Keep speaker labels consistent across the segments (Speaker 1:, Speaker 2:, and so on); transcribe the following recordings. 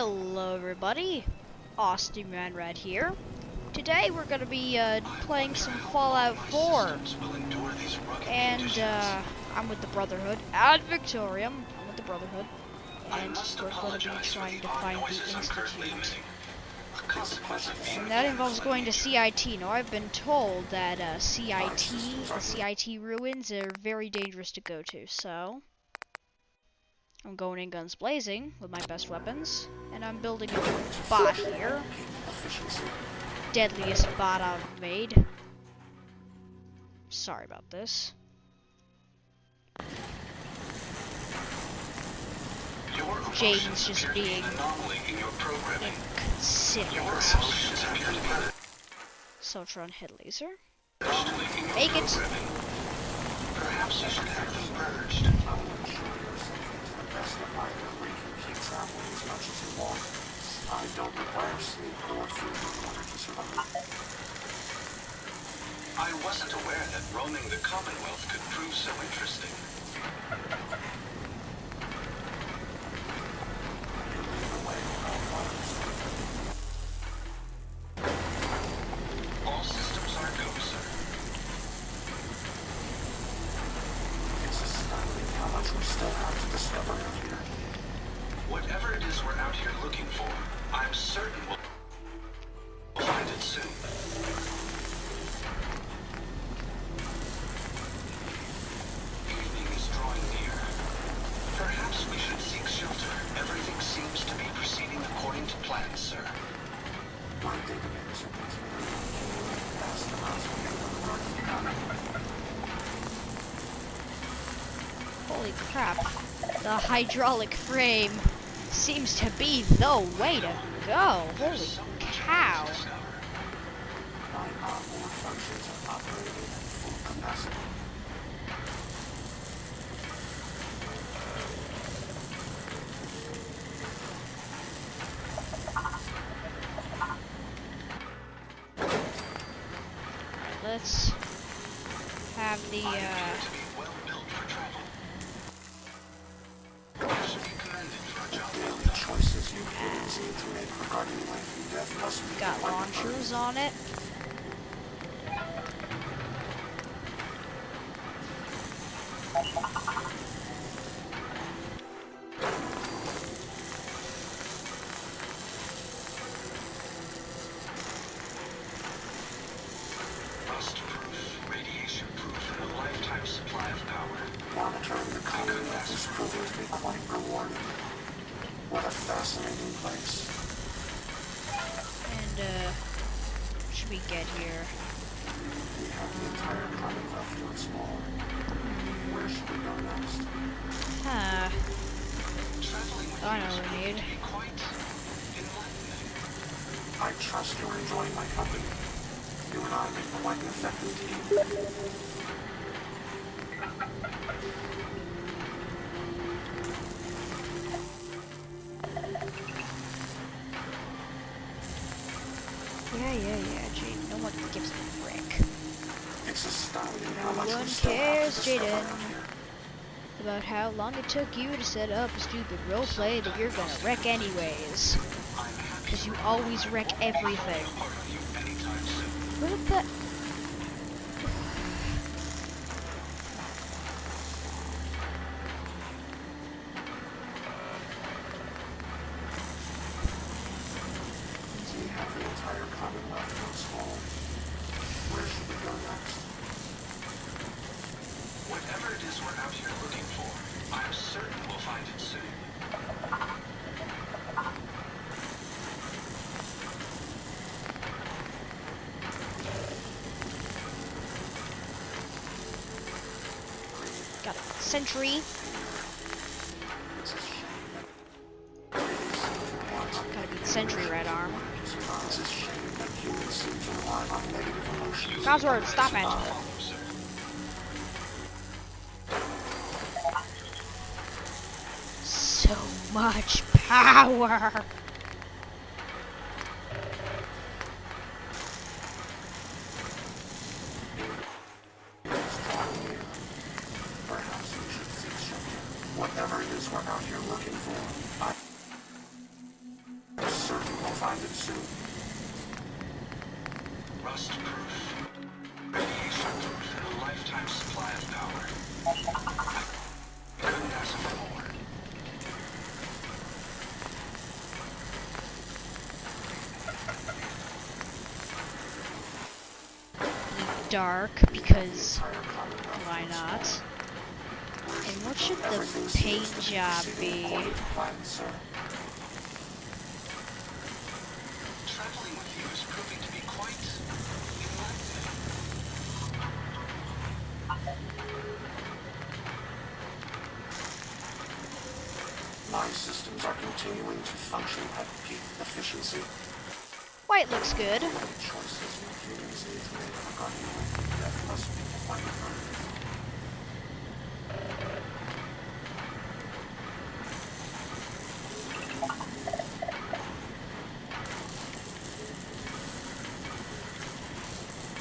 Speaker 1: Hello everybody, Austin Manrad here. Today we're going to be playing some Fallout 4, and I'm with the Brotherhood, ad Victoriam, I'm with the Brotherhood, and we're going to be trying to find the Institute. And that involves going to CIT. Now I've been told that the CIT ruins are very dangerous to go to, so I'm going in guns blazing with my best weapons, and I'm building a bot here. Deadliest bot I've made. Sorry about this. Jaden's just being inconsiderate. Soltron head laser. Make it!
Speaker 2: Perhaps you should have them purged. I don't require sleep or food in order to survive. I wasn't aware that roaming the Commonwealth could prove so interesting. All systems are go, sir. It's astounding how much we still have to discover out here. Whatever it is we're out here looking for, I'm certain we'll find it soon. Evening is drawing near. Perhaps we should seek shelter. Everything seems to be proceeding according to plan, sir. My database is past the last
Speaker 1: Holy crap. The hydraulic frame seems to be the way to go. Holy cow. Let's have the got launchers on it.
Speaker 2: Rust-proof, radiation-proof, and a lifetime supply of power. Monitoring the Commonwealth is proving to be quite rewarding. What a fascinating place.
Speaker 1: And should we get here?
Speaker 2: We have the entire Commonwealth to explore. Where should we go next?
Speaker 1: I know what we need.
Speaker 2: I trust you're enjoying my company. You and I make quite an effective team.
Speaker 1: Yeah, Jaden. No one gives a frick.
Speaker 2: It's astounding
Speaker 1: No
Speaker 2: how much
Speaker 1: one
Speaker 2: we still have
Speaker 1: cares,
Speaker 2: to discover
Speaker 1: Jaden,
Speaker 2: out here.
Speaker 1: about how long it took you to set up a stupid roleplay that you're gonna wreck anyways. Because you always wreck everything. What the?
Speaker 2: We have the entire Commonwealth to explore. Where should we go next? Whatever it is we're out here looking for, I'm certain we'll find it soon.
Speaker 1: Got a sentry. Gotta be the sentry red arm. Crossword, stop it. So much power.
Speaker 2: Whatever it is we're out here looking for, proof. Radiation proof and a lifetime supply of power. Couldn't ask for more.
Speaker 1: Dark, because why not? And what should the paint job be?
Speaker 2: Traveling with you is proving to be quite enlightening. My systems are continuing to function at peak efficiency.
Speaker 1: White looks good.
Speaker 2: Choices humans need to make regarding that must be quite hard.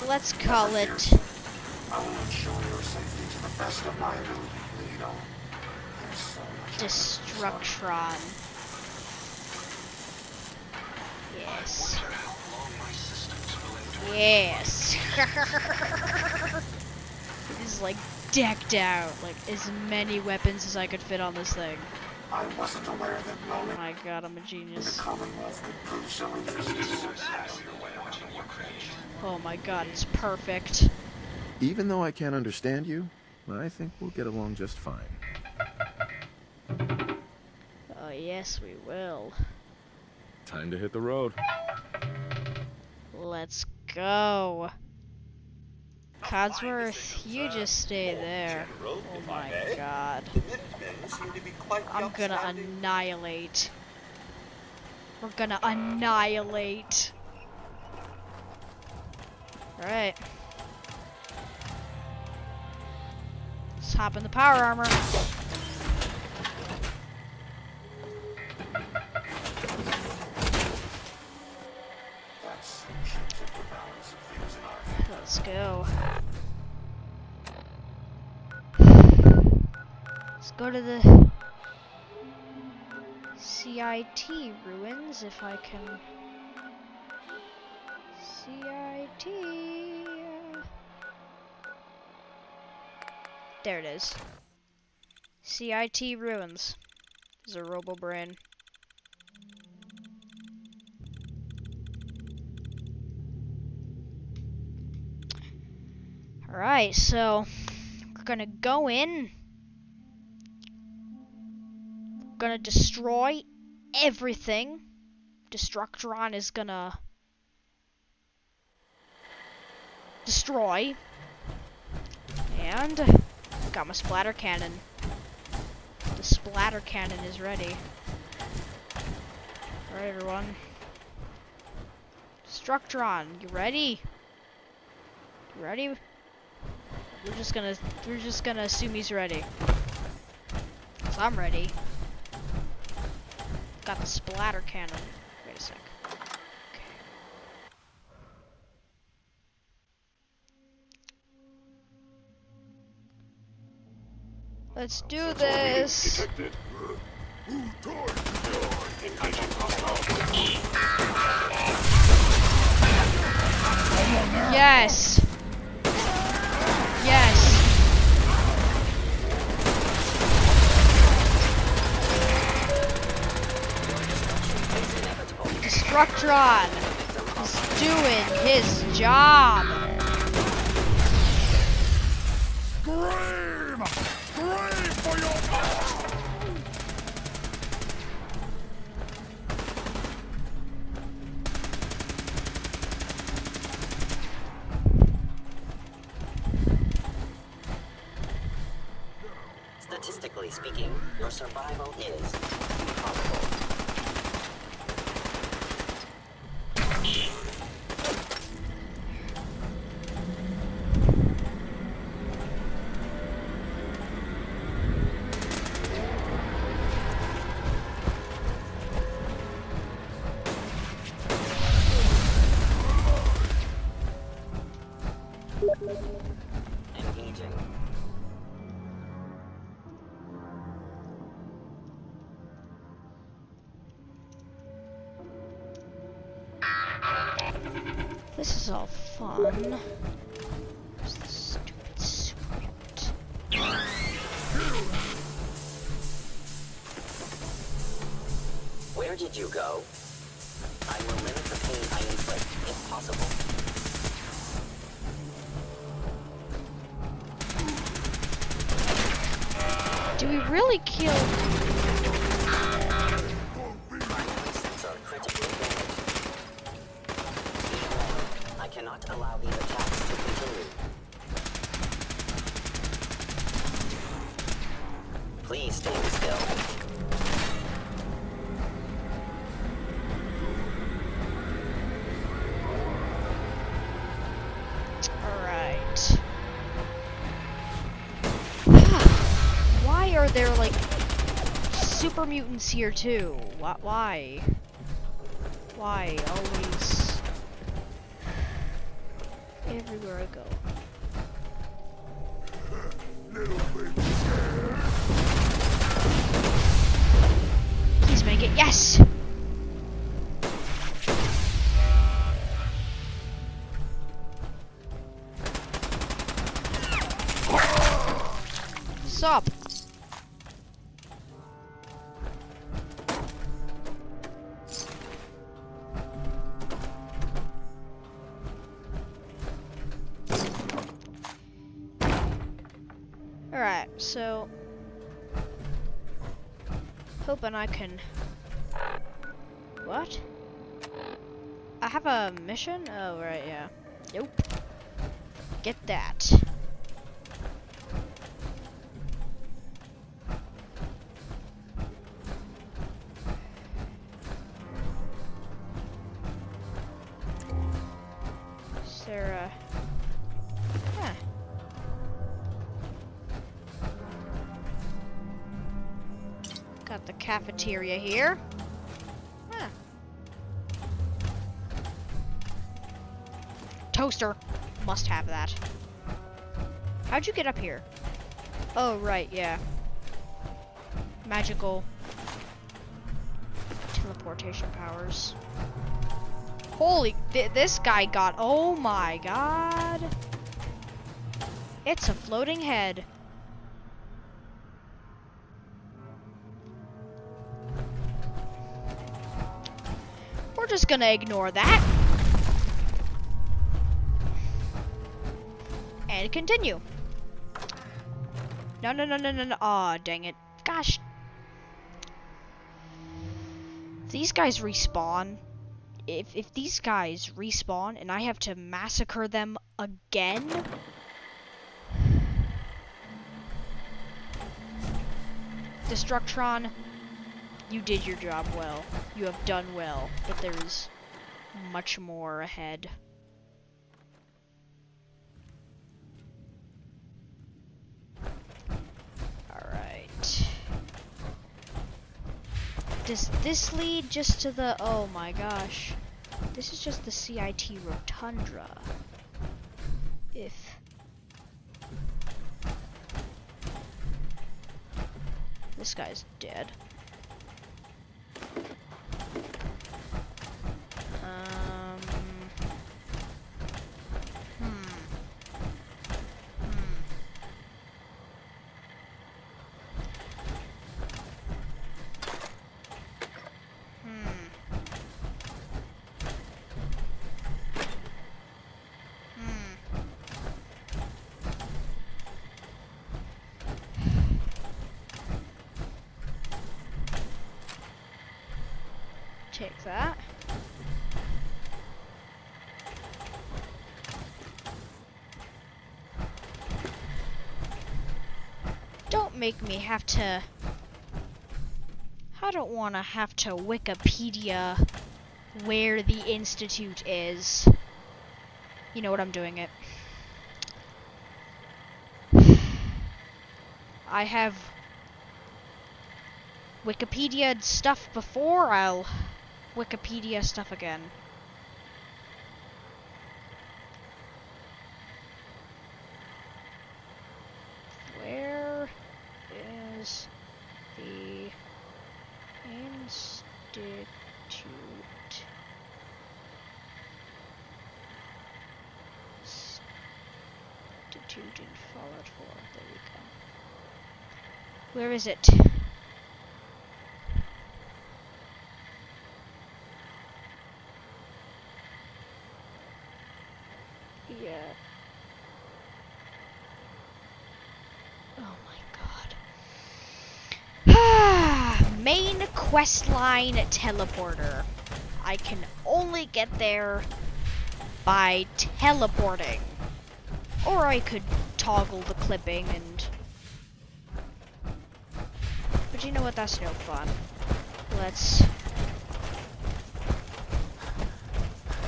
Speaker 1: Let's call it
Speaker 2: I will ensure your safety to the best of my ability, Leto. There's so much
Speaker 1: Destructron. Yes. Yes. This is like decked out, like as many weapons as I could fit on this thing.
Speaker 2: I wasn't aware that
Speaker 1: Oh my god, I'm a genius.
Speaker 2: the Commonwealth could prove so interesting.
Speaker 1: Oh my god, it's perfect.
Speaker 3: Even though I can't understand you, I think we'll get along just fine.
Speaker 1: Oh yes, we will.
Speaker 3: Time to hit the road.
Speaker 1: Let's go. Codsworth, you just stay there. Oh my god. I'm gonna annihilate. We're gonna annihilate. Alright. Let's hop in the power armor. Let's go. Let's go to the CIT ruins if I can. CIT. There it is. CIT ruins. There's a robo-brain. Alright, so we're gonna go in. We're gonna destroy everything. Destructron is gonna destroy. And got my splatter cannon. The splatter cannon is ready. Alright, everyone. Destructron, you ready? You ready? We're just gonna assume he's ready. So I'm ready. Got the splatter cannon. Wait a sec. Okay. Let's do this. Yes. Yes. Destructron is doing his job.
Speaker 4: Scream! Scream for your power!
Speaker 5: Statistically speaking, your survival is improbable. Engaging.
Speaker 1: This is all fun. one. Where's the stupid super mutant?
Speaker 5: Where did you go? I will limit the pain I inflict, if possible.
Speaker 1: Do we really kill?
Speaker 5: Primary sensor critically damaged. I cannot allow these attacks to continue. Please stay still.
Speaker 1: Alright. Why are there like super mutants here too? Why? Why always? Everywhere I go. Please make it. Yes! Sup? Alright, so hoping I can. What? I have a mission? Oh, right, yeah. Nope. Get that. Sarah. Huh. Got the cafeteria here. Huh. Toaster. Must have that. How'd you get up here? Oh, right, yeah. Magical teleportation powers. Holy, this guy got, oh my god. It's a floating head. We're just gonna ignore that. And continue. No, no, no, no, no, no. Aw, dang it. Gosh. These guys respawn. If these guys respawn and I have to massacre them again. Destructron, you did your job well. You have done well, but there is much more ahead. Alright. Does this lead just to the... Oh my gosh. This is just the CIT Rotundra. If... This guy's dead. Take that. Don't make me have to... I don't want to have to Wikipedia where the Institute is. You know what, I'm doing it. I have Wikipedia stuff before, I'll Wikipedia stuff again. Where is the Institute? shoot in Fallout 4. There we go. Where is it? Yeah. Oh my god. Main questline teleporter. I can only get there by teleporting. Or I could toggle the clipping and... But you know what, that's no fun. Let's...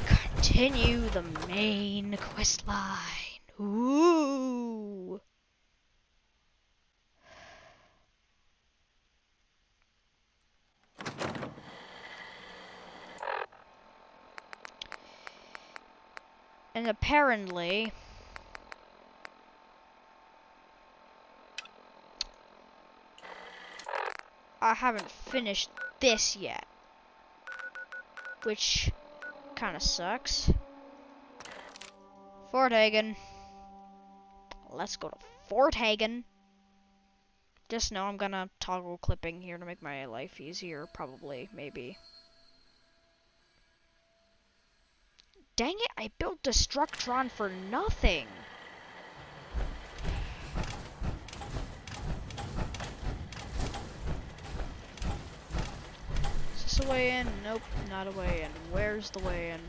Speaker 1: continue the main quest line. Ooh. And apparently I haven't finished this yet, which kind of sucks. Fort Hagen. Let's go to Fort Hagen. Just know I'm gonna toggle clipping here to make my life easier, probably, maybe. Dang it, I built Destructron for nothing. Is this a way in? Nope, not a way in. Where's the way in?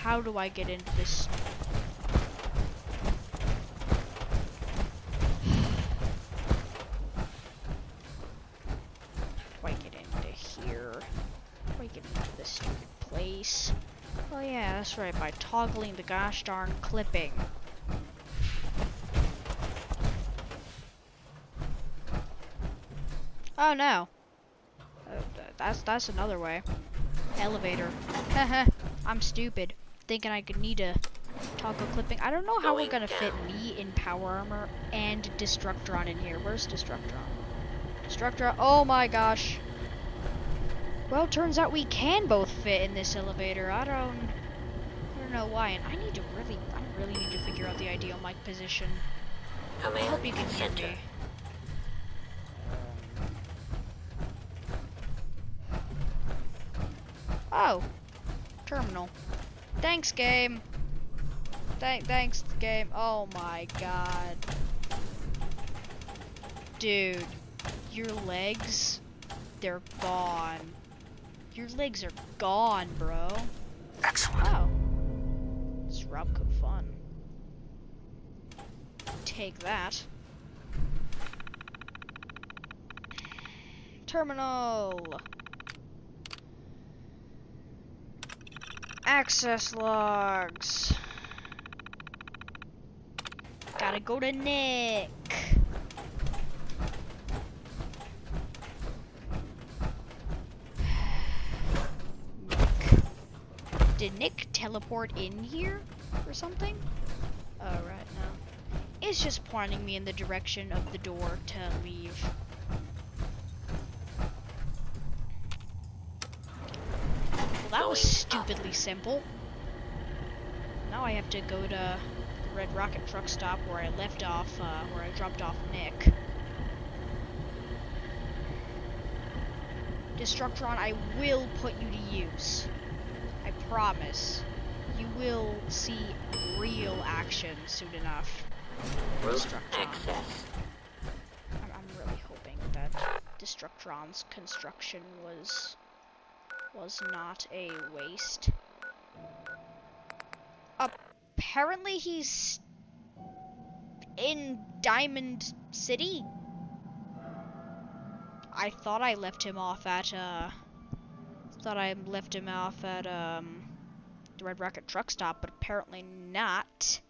Speaker 1: How do I get into this? How do I get into here? How do I get into this stupid place? Oh yeah, that's right, by toggling the gosh darn clipping. Oh no. That's another way. Elevator. Haha, I'm stupid. Thinking I could need a toggle clipping. I don't know how we're gonna fit me in power armor and Destructron in here. Where's Destructron? Destructron, oh my gosh. Well, turns out we can both fit in this elevator. I don't know why, and I really need to figure out the ideal mic position. I hope you can hear me. Oh, terminal. Thanks, game. Thanks, game. Oh my god, dude, your legs, they're gone. Your legs are gone, bro.
Speaker 2: Excellent.
Speaker 1: Oh. It's Robco fun. Take that. Terminal. Access logs. Gotta go to Nick. Did Nick teleport in here or something? Oh, right, no. It's just pointing me in the direction of the door to leave. Well, that was stupidly simple. Now I have to go to the Red Rocket truck stop where I left off, where I dropped off Nick. Destructron, I will put you to use. I promise. You will see real action soon enough.
Speaker 5: Route access.
Speaker 1: I'm really hoping that Destructron's construction was not a waste. Apparently he's in Diamond City. I thought I left him off at the Red Rocket truck stop, but apparently not.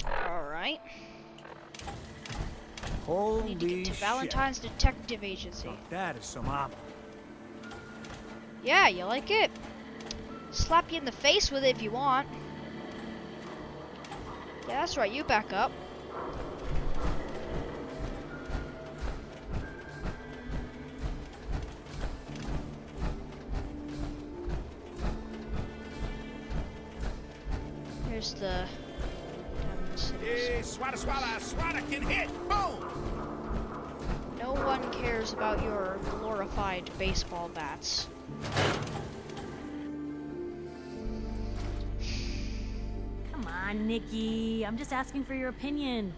Speaker 1: Alright.
Speaker 4: Holy
Speaker 1: Need to get to
Speaker 4: shit.
Speaker 1: Valentine's Detective Agency.
Speaker 4: That is some ammo.
Speaker 1: Yeah, you like it? Slap you in the face with it if you want. Yeah, that's right, you back up. There's the
Speaker 4: Hey, swada, swada, swada can hit. Boom!
Speaker 1: No one cares about your glorified baseball bats.
Speaker 6: Come on, Nikki. I'm just asking for your opinion.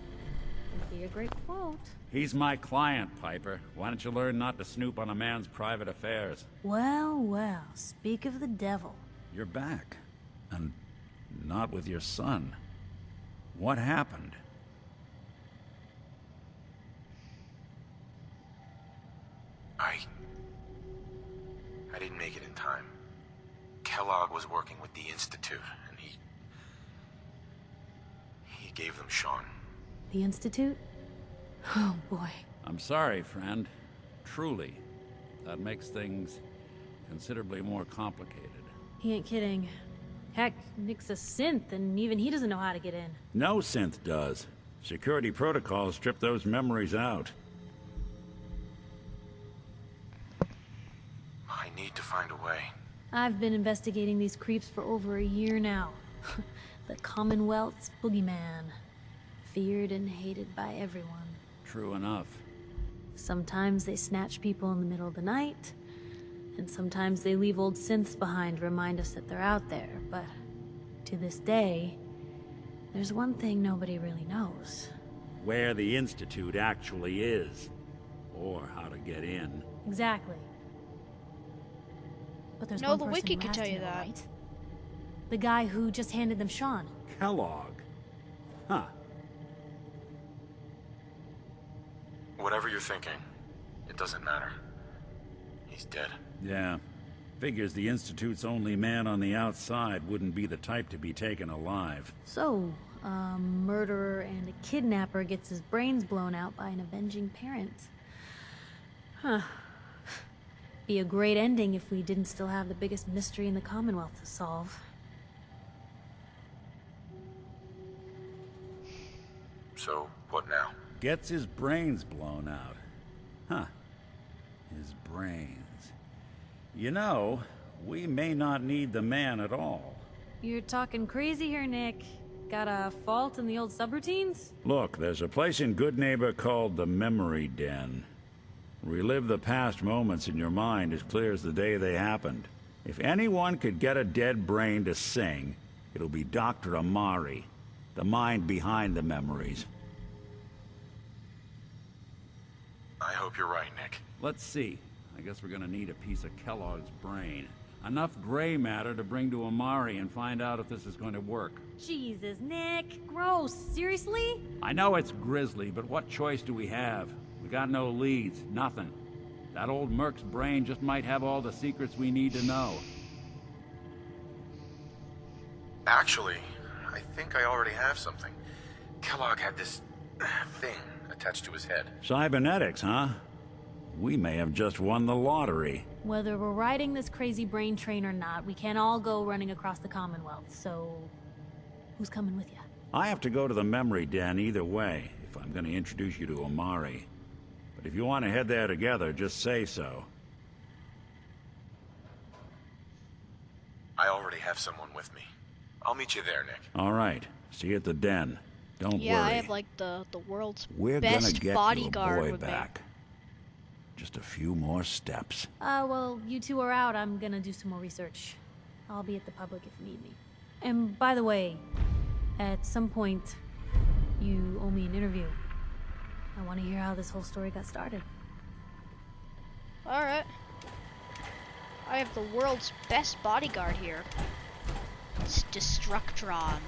Speaker 6: It'd be a great quote.
Speaker 7: He's my client, Piper. Why don't you learn not to snoop on a man's private affairs?
Speaker 6: Well, well, speak of the devil.
Speaker 7: You're back. And not with your son. What happened?
Speaker 3: I didn't make it in time. Kellogg was working with the Institute, and he gave them Sean.
Speaker 6: The Institute? Oh, boy.
Speaker 7: I'm sorry, friend. Truly. That makes things considerably more complicated.
Speaker 6: He ain't kidding. Heck, Nick's a synth, and even he doesn't know how to get in.
Speaker 7: No synth does. Security protocols strip those memories out.
Speaker 3: I need to find a way.
Speaker 6: I've been investigating these creeps for over a year now. The Commonwealth's boogeyman. Feared and hated by everyone.
Speaker 7: True enough.
Speaker 6: Sometimes they snatch people in the middle of the night, and sometimes they leave old synths behind to remind us that they're out there, but to this day, there's one thing nobody really knows.
Speaker 7: Where the Institute actually is. Or how to get in.
Speaker 6: Exactly. But there's
Speaker 1: No,
Speaker 6: one
Speaker 1: the
Speaker 6: person
Speaker 1: wiki
Speaker 6: who
Speaker 1: can
Speaker 6: has
Speaker 1: tell
Speaker 6: to
Speaker 1: you
Speaker 6: know,
Speaker 1: that.
Speaker 6: right? The guy who just handed them Sean.
Speaker 7: Kellogg. Huh.
Speaker 3: Whatever you're thinking, it doesn't matter. He's dead.
Speaker 7: Yeah. Figures the Institute's only man on the outside wouldn't be the type to be taken alive.
Speaker 6: So, a murderer and a kidnapper gets his brains blown out by an avenging parent. Huh. Be a great ending if we didn't still have the biggest mystery in the Commonwealth to solve.
Speaker 3: So, what now?
Speaker 7: Gets his brains blown out. Huh. His brains. You know, we may not need the man at all.
Speaker 6: You're talking crazy here, Nick. Got a fault in the old subroutines?
Speaker 7: Look, there's a place in Good Neighbor called the Memory Den. Relive the past moments in your mind as clear as the day they happened. If anyone could get a dead brain to sing, it'll be Dr. Amari, the mind behind the memories.
Speaker 3: I hope you're right, Nick.
Speaker 7: Let's see. I guess we're gonna need a piece of Kellogg's brain. Enough gray matter to bring to Amari and find out if this is going to work.
Speaker 6: Jesus, Nick. Gross. Seriously?
Speaker 7: I know it's grisly, but what choice do we have? We got no leads, nothing. That old Merc's brain just might have all the secrets we need to know.
Speaker 3: Actually, I think I already have something. Kellogg had this thing attached to his head.
Speaker 7: Cybernetics, huh? We may have just won the lottery.
Speaker 6: Whether we're riding this crazy brain train or not, we can't all go running across the Commonwealth, so... who's coming with you?
Speaker 7: I have to go to the memory den either way, if I'm going to introduce you to Amari. But if you want to head there together, just say so.
Speaker 3: I already have someone with me. I'll meet you there, Nick.
Speaker 7: All right. See you at the den. Don't
Speaker 1: Yeah,
Speaker 7: worry.
Speaker 1: I have like the world's
Speaker 7: We're gonna
Speaker 1: best
Speaker 7: get
Speaker 1: bodyguard
Speaker 7: your boy
Speaker 1: with
Speaker 7: back. Just a few more steps.
Speaker 6: Well, you two are out. I'm gonna do some more research. I'll be at the public if you need me. And by the way, at some point, you owe me an interview. I want to hear how this whole story got started.
Speaker 1: me. All right. I have the world's best bodyguard here. It's Destructron.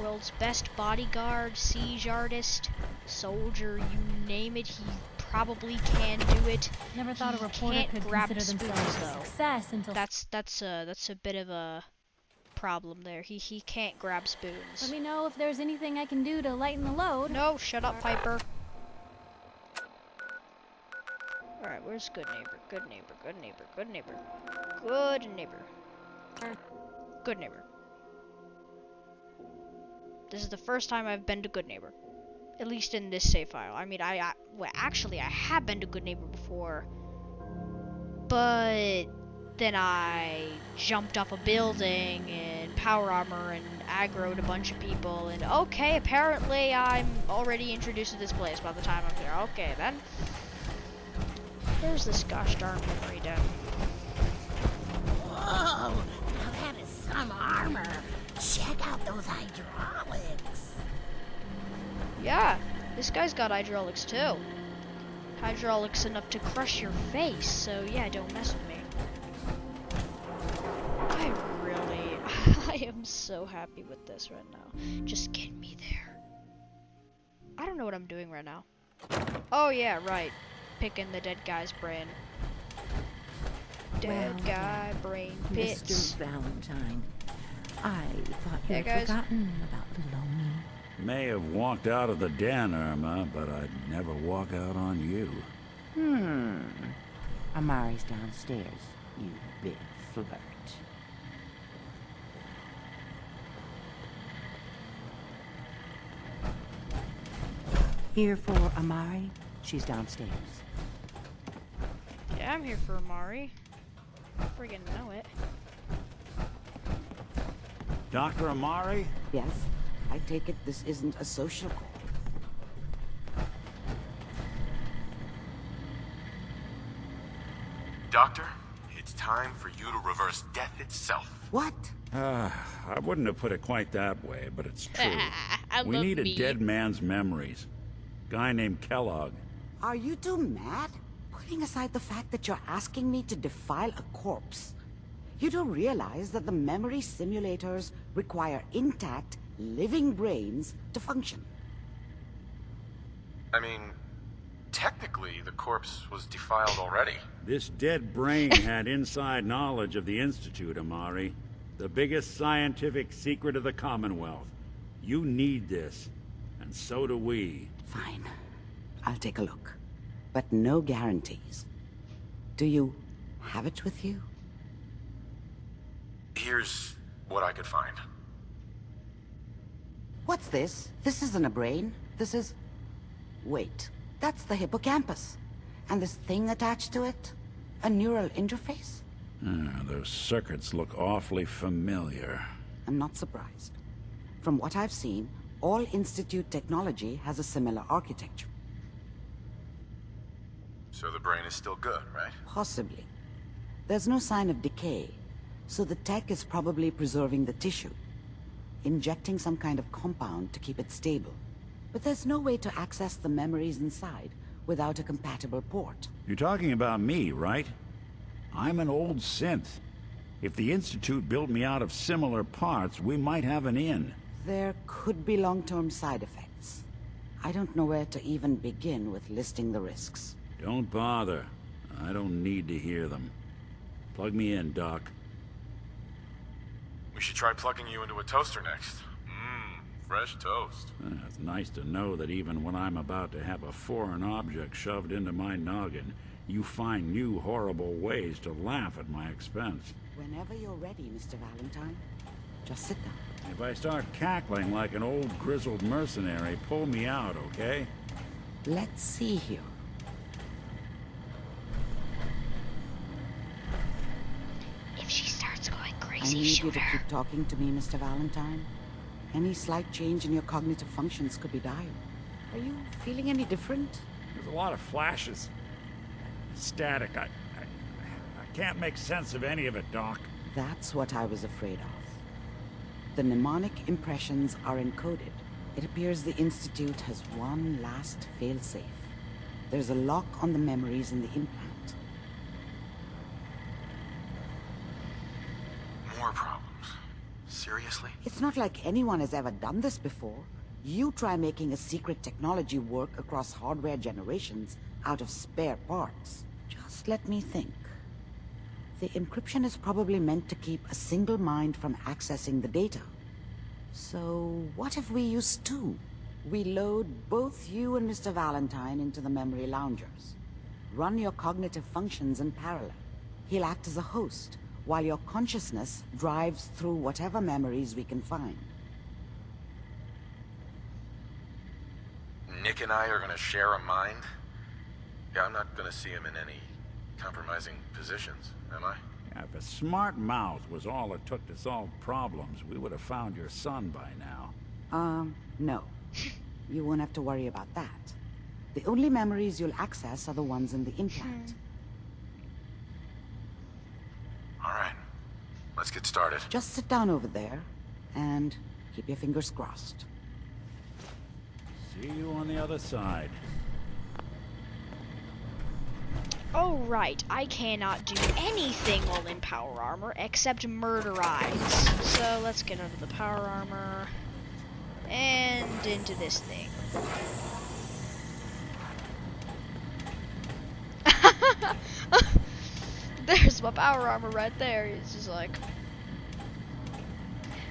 Speaker 1: World's best bodyguard, siege artist, soldier, you name it, he probably can do it.
Speaker 6: Never thought a
Speaker 1: He
Speaker 6: reporter
Speaker 1: can't
Speaker 6: could
Speaker 1: grab
Speaker 6: consider
Speaker 1: spoons,
Speaker 6: themselves a
Speaker 1: though.
Speaker 6: success until...
Speaker 1: That's a bit of a problem there. He can't grab
Speaker 6: Let
Speaker 1: spoons.
Speaker 6: me know if there's anything I can do to lighten the load.
Speaker 1: No, shut up, Piper. Alright, where's good neighbor? Good neighbor, good neighbor, good neighbor. Good neighbor. Good neighbor. This is the first time I've been to Good Neighbor. At least in this save file. I mean, well, actually, I have been to Good Neighbor before. But then I jumped off a building and power armor and aggroed a bunch of people, and okay, apparently I'm already introduced to this place by the time I'm here. Okay, then. Where's this gosh darn memory den?
Speaker 8: Whoa! Now that is some armor. Check out those hydraulics.
Speaker 1: Yeah, this guy's got hydraulics too. Hydraulics enough to crush your face, so yeah, don't mess with me. I am so happy with this right now. Just get me there. I don't know what I'm doing right now. Oh yeah, right. Picking the dead guy's brain. Dead guy brain pits.
Speaker 8: Mr. Valentine, I thought you
Speaker 1: Hey,
Speaker 8: had
Speaker 1: guys.
Speaker 8: forgotten about little old me.
Speaker 7: May have walked out of the den, Irma, but I'd never walk out on you.
Speaker 8: Amari's downstairs, you big flirt. Here for Amari? She's downstairs.
Speaker 1: Yeah, I'm here for Amari. Friggin' know it.
Speaker 7: Dr. Amari?
Speaker 9: Yes, I take it this isn't a social call.
Speaker 3: Doctor, it's time for you to reverse death itself.
Speaker 9: What?
Speaker 7: I wouldn't have put it quite that way, but it's true. We
Speaker 1: love
Speaker 7: need a
Speaker 1: me.
Speaker 7: dead man's memories. Guy named Kellogg.
Speaker 9: Are you two mad? Putting aside the fact that you're asking me to defile a corpse, you don't realize that the memory simulators require intact, living brains to function.
Speaker 3: I mean, technically, the corpse was defiled already.
Speaker 7: This dead brain had inside knowledge of the Institute, Amari. The biggest scientific secret of the Commonwealth. You need this, and so do we.
Speaker 9: Fine. I'll take a look. But no guarantees. Do you have it with you?
Speaker 3: Here's what I could find.
Speaker 9: What's this? This isn't a brain. This is... Wait. That's the hippocampus. And this thing attached to it? A neural interface?
Speaker 7: Those circuits look awfully familiar.
Speaker 9: I'm not surprised. From what I've seen, all Institute technology has a similar architecture.
Speaker 3: So the brain is still good, right?
Speaker 9: Possibly. There's no sign of decay, so the tech is probably preserving the tissue, injecting some kind of compound to keep it stable. But there's no way to access the memories inside without a compatible port.
Speaker 7: You're talking about me, right? I'm an old synth. If the Institute built me out of similar parts, we might have an in.
Speaker 9: There could be long-term side effects. I don't know where to even begin with listing the risks.
Speaker 7: Don't bother. I don't need to hear them. Plug me in, Doc.
Speaker 3: We should try plugging you into a toaster next. Fresh toast.
Speaker 7: It's nice to know that even when I'm about to have a foreign object shoved into my noggin, you find new horrible ways to laugh at my expense.
Speaker 9: Whenever you're ready, Mr. Valentine, just sit down.
Speaker 7: If I start cackling like an old grizzled mercenary, pull me out, okay?
Speaker 9: Let's see here.
Speaker 1: If she starts going
Speaker 9: I
Speaker 1: crazy,
Speaker 9: need you
Speaker 1: shoot
Speaker 9: to
Speaker 1: her.
Speaker 9: keep talking to me, Mr. Valentine. Any slight change in your cognitive functions could be dire. Are you feeling any different?
Speaker 7: There's a lot of flashes. Static. I can't make sense of any of it, Doc.
Speaker 9: That's what I was afraid of. The mnemonic impressions are encoded. It appears the Institute has one last failsafe. There's a lock on the memories in the implant.
Speaker 3: More problems. Seriously?
Speaker 9: It's not like anyone has ever done this before. You try making a secret technology work across hardware generations out of spare parts. Just let me think. The encryption is probably meant to keep a single mind from accessing the data. So, what if we use two? We load both you and Mr. Valentine into the memory loungers. Run your cognitive functions in parallel. He'll act as a host, while your consciousness drives through whatever memories we can find.
Speaker 3: Nick and I are gonna share a mind? Yeah, I'm not gonna see him in any compromising positions, am I?
Speaker 7: If a smart mouth was all it took to solve problems, we would have found your son by now.
Speaker 9: No. You won't have to worry about that. The only memories you'll access are the ones in the implant.
Speaker 3: All right. Let's get started.
Speaker 9: Just sit down over there and keep your fingers crossed.
Speaker 7: See you on the other side.
Speaker 1: Oh, right. I cannot do anything while in power armor except murderize. So let's get out of the power armor and into this thing. There's my power armor right there. It's just like,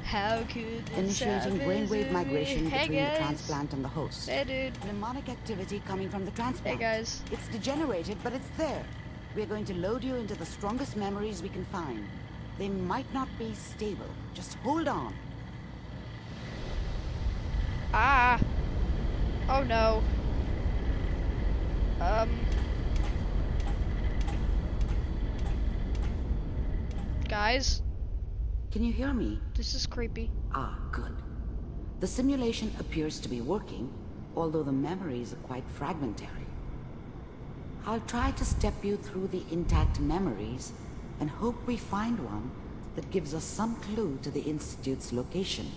Speaker 1: how could this
Speaker 9: Initiating brainwave migration
Speaker 1: hey
Speaker 9: between the
Speaker 1: guys.
Speaker 9: transplant and the host.
Speaker 1: Hey dude.
Speaker 9: Mnemonic activity coming from the transplant.
Speaker 1: Hey guys.
Speaker 9: It's degenerated, but it's there. We're going to load you into the strongest memories we can find. They might not be stable. Just hold on.
Speaker 1: Ah. Oh no. Guys,
Speaker 9: Can you hear me?
Speaker 1: this is creepy.
Speaker 9: Ah, good. The simulation appears to be working, although the memories are quite fragmentary. I'll try to step you through the intact memories and hope we find one that gives us some clue to the Institute's location.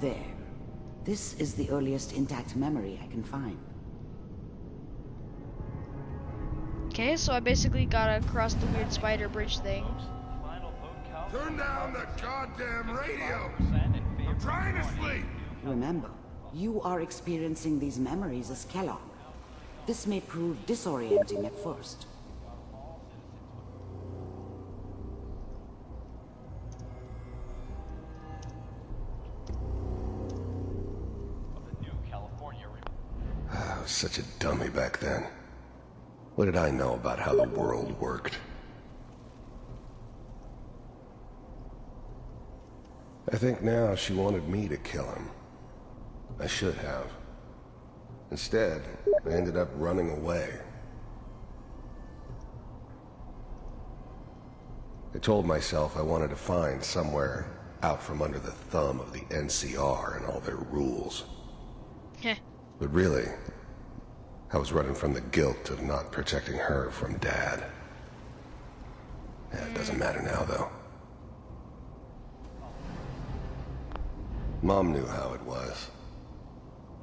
Speaker 9: There. This is the earliest intact memory I can find.
Speaker 1: Okay, so I basically gotta cross the weird spider bridge thing.
Speaker 4: Turn down the goddamn radio! I'm trying to sleep!
Speaker 9: Remember, you are experiencing these memories as Kellogg. This may prove disorienting at first.
Speaker 2: I was such a dummy back then. What did I know about how the world worked? I think now she wanted me to kill him. I should have. Instead, I ended up running away. I told myself I wanted to find somewhere out from under the thumb of the NCR and all their rules.
Speaker 1: Heh.
Speaker 2: But really, I was running from the guilt of not protecting her from Dad. Yeah, it doesn't matter now, though. Mom knew how it was.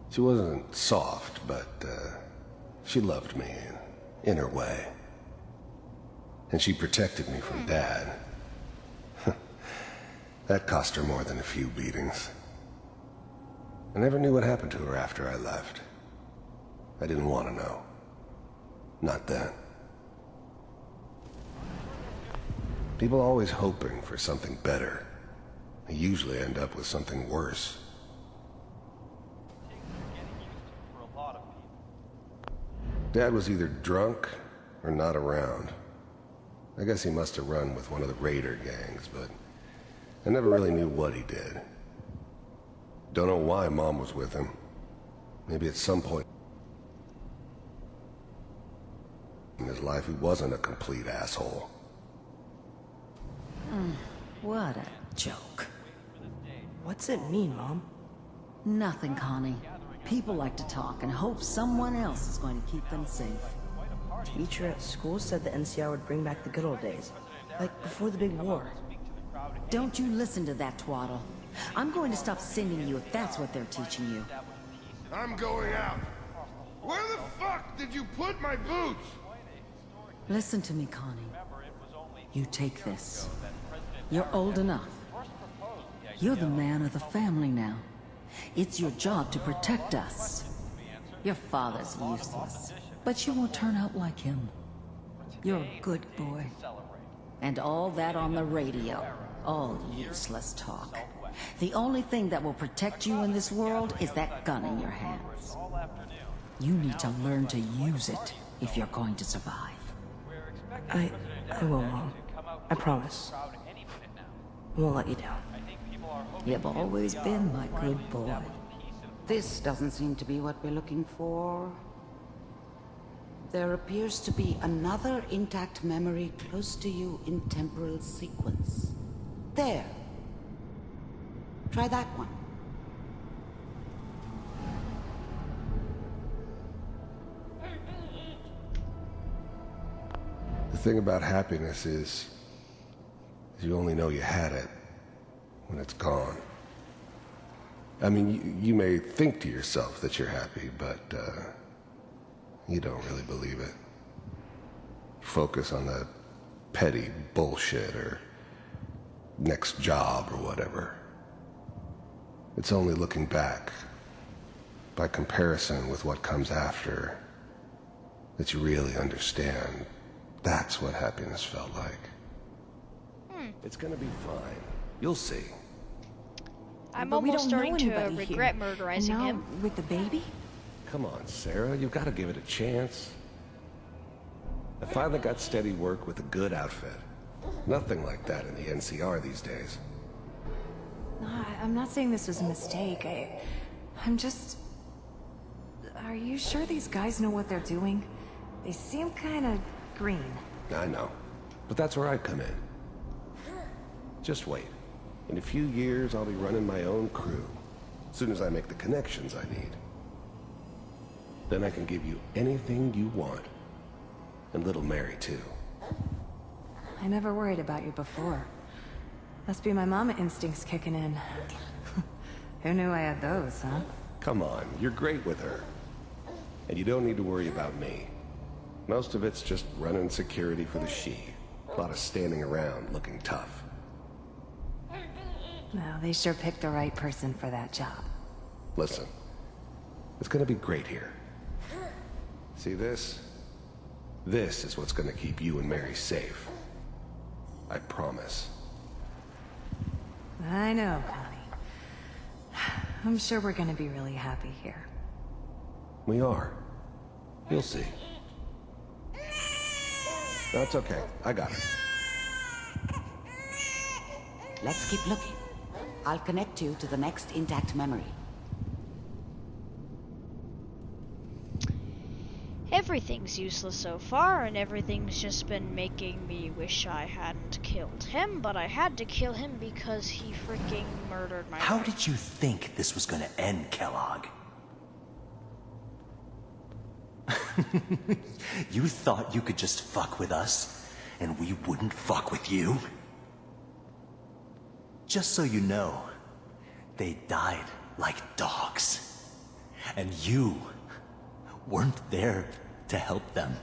Speaker 2: She wasn't soft, but she loved me in her way. And she protected me from Dad. That cost her more than a few beatings. I never knew what happened to her after I left. I didn't want to know. Not then. People always hoping for something better. They usually end up with something worse. Dad was either drunk or not around. I guess he must have run with one of the raider gangs, but I never really knew what he did. Don't know why Mom was with him. Maybe at some point in his life he wasn't a complete asshole.
Speaker 10: What a joke.
Speaker 11: What's it mean, Mom?
Speaker 10: Nothing, Connie. People like to talk and hope someone else is going to keep them safe.
Speaker 11: Teacher at school said the NCR would bring back the good old days. Like before the big war.
Speaker 10: Don't you listen to that twaddle. I'm going to stop sending you if that's what they're teaching you.
Speaker 4: I'm going out. Where the fuck did you put my boots?
Speaker 10: Listen to me, Connie. You take this. You're old enough. You're the man of the family now. It's your job to protect us. Your father's useless, but you won't turn out like him. You're a good boy. And all that on the radio, all useless talk. The only thing that will protect you in this world is that gun in your hands. You need to learn to use it if you're going to survive.
Speaker 11: I will, Mom. I promise. I won't let you down.
Speaker 10: You've always been my good boy.
Speaker 9: This doesn't seem to be what we're looking for. There appears to be another intact memory close to you in temporal sequence. There. Try that one.
Speaker 4: The thing about happiness is you only know you had it when it's gone. I mean, you may think to yourself that you're happy, but you don't really believe it. Focus on that petty bullshit or next job or whatever. It's only looking back, by comparison with what comes after, that you really understand. That's what happiness felt like. It's gonna be fine. You'll see.
Speaker 1: I'm
Speaker 6: But we
Speaker 1: almost
Speaker 6: don't know
Speaker 1: starting to
Speaker 6: anybody
Speaker 1: regret
Speaker 6: here.
Speaker 1: murderizing
Speaker 6: And now,
Speaker 1: him.
Speaker 6: with the baby?
Speaker 4: Come on, Sarah, you've got to give it a chance. I finally got steady work with a good outfit. Nothing like that in the NCR these days.
Speaker 10: No, I'm not saying this was a mistake. I'm just... Are you sure these guys know what they're doing? They seem kind of green.
Speaker 4: I know, but that's where I come in. Just wait. In a few years, I'll be running my own crew. As soon as I make the connections I need. Then I can give you anything you want. And little Mary, too.
Speaker 10: I never worried about you before. Must be my mama instincts kicking in. Who knew I had those, huh?
Speaker 4: Come on, you're great with her. And you don't need to worry about me. Most of it's just running security for the she. A lot of standing around looking tough.
Speaker 10: Well, they sure picked the right person for that job.
Speaker 4: Listen, it's gonna be great here. See this? This is what's gonna keep you and Mary safe. I promise.
Speaker 10: I know, Connie. I'm sure we're gonna be really happy here.
Speaker 4: We are. You'll see. That's okay. I got it.
Speaker 9: Let's keep looking. I'll connect you to the next intact memory.
Speaker 1: Everything's useless so far, and everything's just been making me wish I hadn't killed him, but I had to kill him because he freaking murdered my
Speaker 12: How
Speaker 1: friend.
Speaker 12: did you think this was gonna end, Kellogg? You thought you could just fuck with us, and we wouldn't fuck with you? Just so you know, they died like dogs. And you weren't there to help them.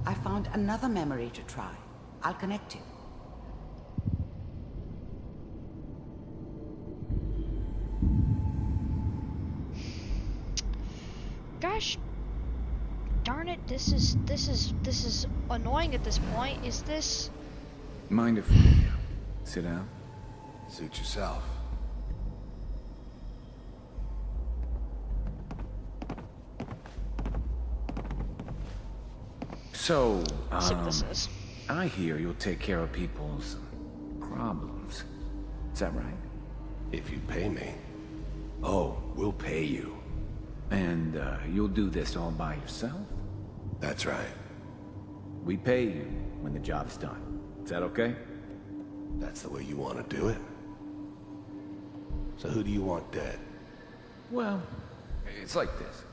Speaker 9: I found another memory to try. I'll connect you.
Speaker 1: Gosh darn it, this is annoying at this point. Is this...
Speaker 13: Mind if we sit down?
Speaker 4: Suit yourself.
Speaker 13: So,
Speaker 1: Synthesis.
Speaker 13: I hear you'll take care of people's problems. Is that right?
Speaker 4: If you pay me. Oh, we'll pay you.
Speaker 13: And you'll do this all by yourself?
Speaker 4: That's right.
Speaker 13: We pay you when the job's done. Is that okay?
Speaker 4: That's the way you want to do it. So who do you want dead?
Speaker 13: Well, it's like this.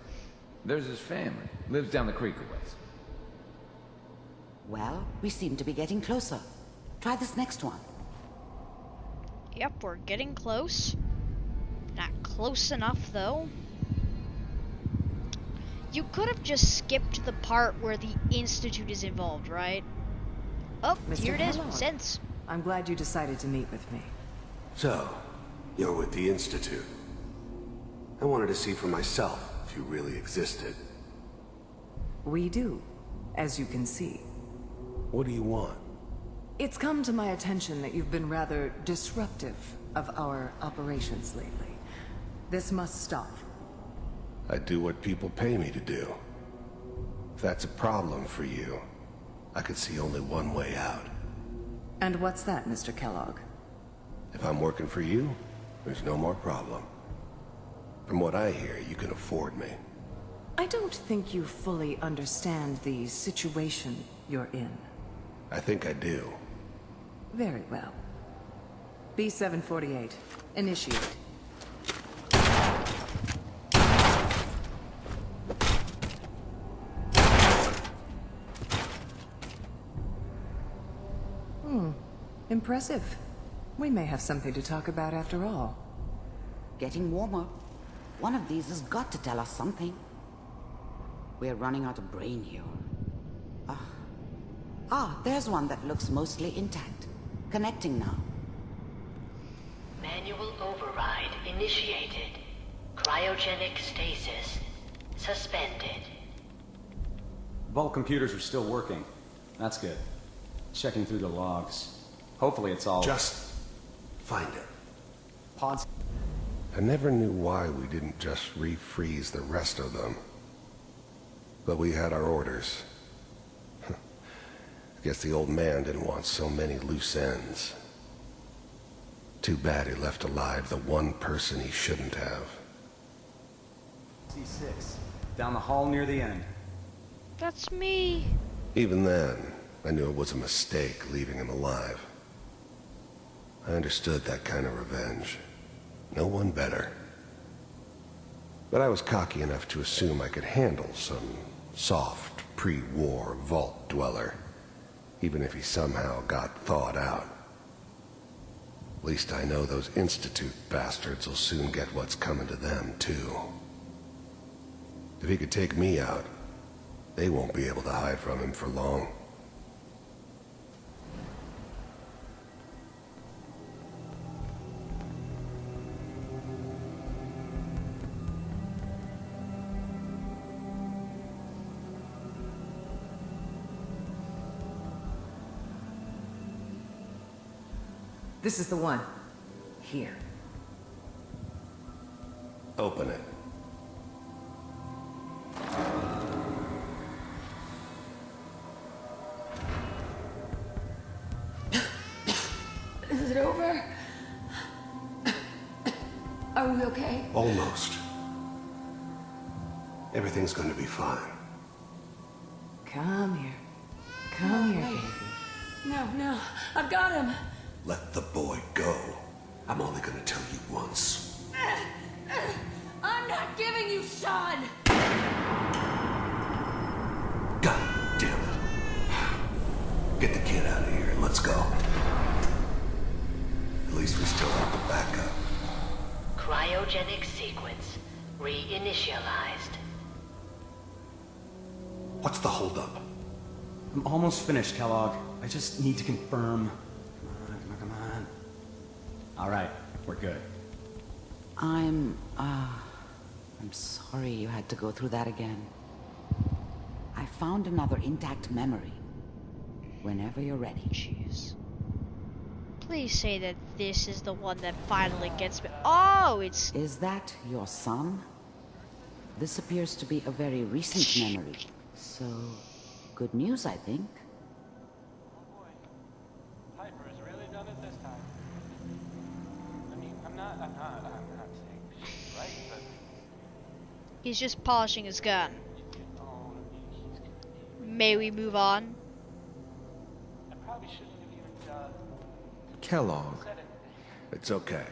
Speaker 13: There's his family. Lives down the creek a ways.
Speaker 9: Well, we seem to be getting closer. Try this next one.
Speaker 1: Yep, we're getting close. Not close enough, though. You could have just skipped the part where the Institute is involved, right? Oh,
Speaker 10: Mr.
Speaker 1: here it is.
Speaker 10: Kellogg.
Speaker 1: Sense.
Speaker 10: I'm glad you decided to meet with me.
Speaker 4: So, you're with the Institute. I wanted to see for myself if you really existed.
Speaker 10: We do, as you can see.
Speaker 4: What do you want?
Speaker 10: It's come to my attention that you've been rather disruptive of our operations lately. This must stop.
Speaker 4: I do what people pay me to do. If that's a problem for you, I could see only one way out.
Speaker 10: And what's that, Mr. Kellogg?
Speaker 4: If I'm working for you, there's no more problem. From what I hear, you can afford me.
Speaker 14: I don't think you fully understand the situation you're in.
Speaker 4: I think I do.
Speaker 14: Very well. B-748, initiate. Impressive. We may have something to talk about after all.
Speaker 9: Getting warmer. One of these has got to tell us something. We're running out of brain here. There's one that looks mostly intact. Connecting now.
Speaker 15: Manual override initiated. Cryogenic stasis suspended.
Speaker 16: Vault computers are still working. That's good. Checking through the logs. Hopefully it's all...
Speaker 4: Just find it.
Speaker 16: Pods...
Speaker 4: I never knew why we didn't just refreeze the rest of them. But we had our orders. I guess the old man didn't want so many loose ends. Too bad he left alive the one person he shouldn't have.
Speaker 16: C6. Down the hall near the end.
Speaker 1: That's me.
Speaker 4: Even then, I knew it was a mistake leaving him alive. I understood that kind of revenge. No one better. But I was cocky enough to assume I could handle some soft, pre-war vault dweller, even if he somehow got thawed out. At least I know those Institute bastards will soon get what's coming to them, too. If he could take me out, they won't be able to hide from him for long.
Speaker 14: This is the one. Here.
Speaker 4: Open it.
Speaker 8: Is it over? Are we okay?
Speaker 4: Almost. Everything's going to be fine.
Speaker 14: Come here. Come here, baby.
Speaker 8: No, I've got him.
Speaker 4: Let the boy go. I'm only going to tell you once.
Speaker 8: I'm not giving you Sean.
Speaker 4: God damn it. Get the kid out of here and let's go. At least we still have the backup.
Speaker 15: Cryogenic sequence reinitialized.
Speaker 4: What's the holdup?
Speaker 16: I'm almost finished, Kellogg. I just need to confirm. Come on. All right, we're good.
Speaker 9: I'm sorry you had to go through that again. I found another intact memory. Whenever you're ready.
Speaker 1: Jeez. Please say that this is the one that finally gets me. Oh, it's...
Speaker 9: Is that your son? This appears to be a very recent memory. So, good news, I think.
Speaker 17: Piper's really done it this time. I mean, I'm not saying she's right, but...
Speaker 1: He's just polishing his gun. May we move on?
Speaker 17: I probably shouldn't have even,
Speaker 4: Kellogg. It's okay.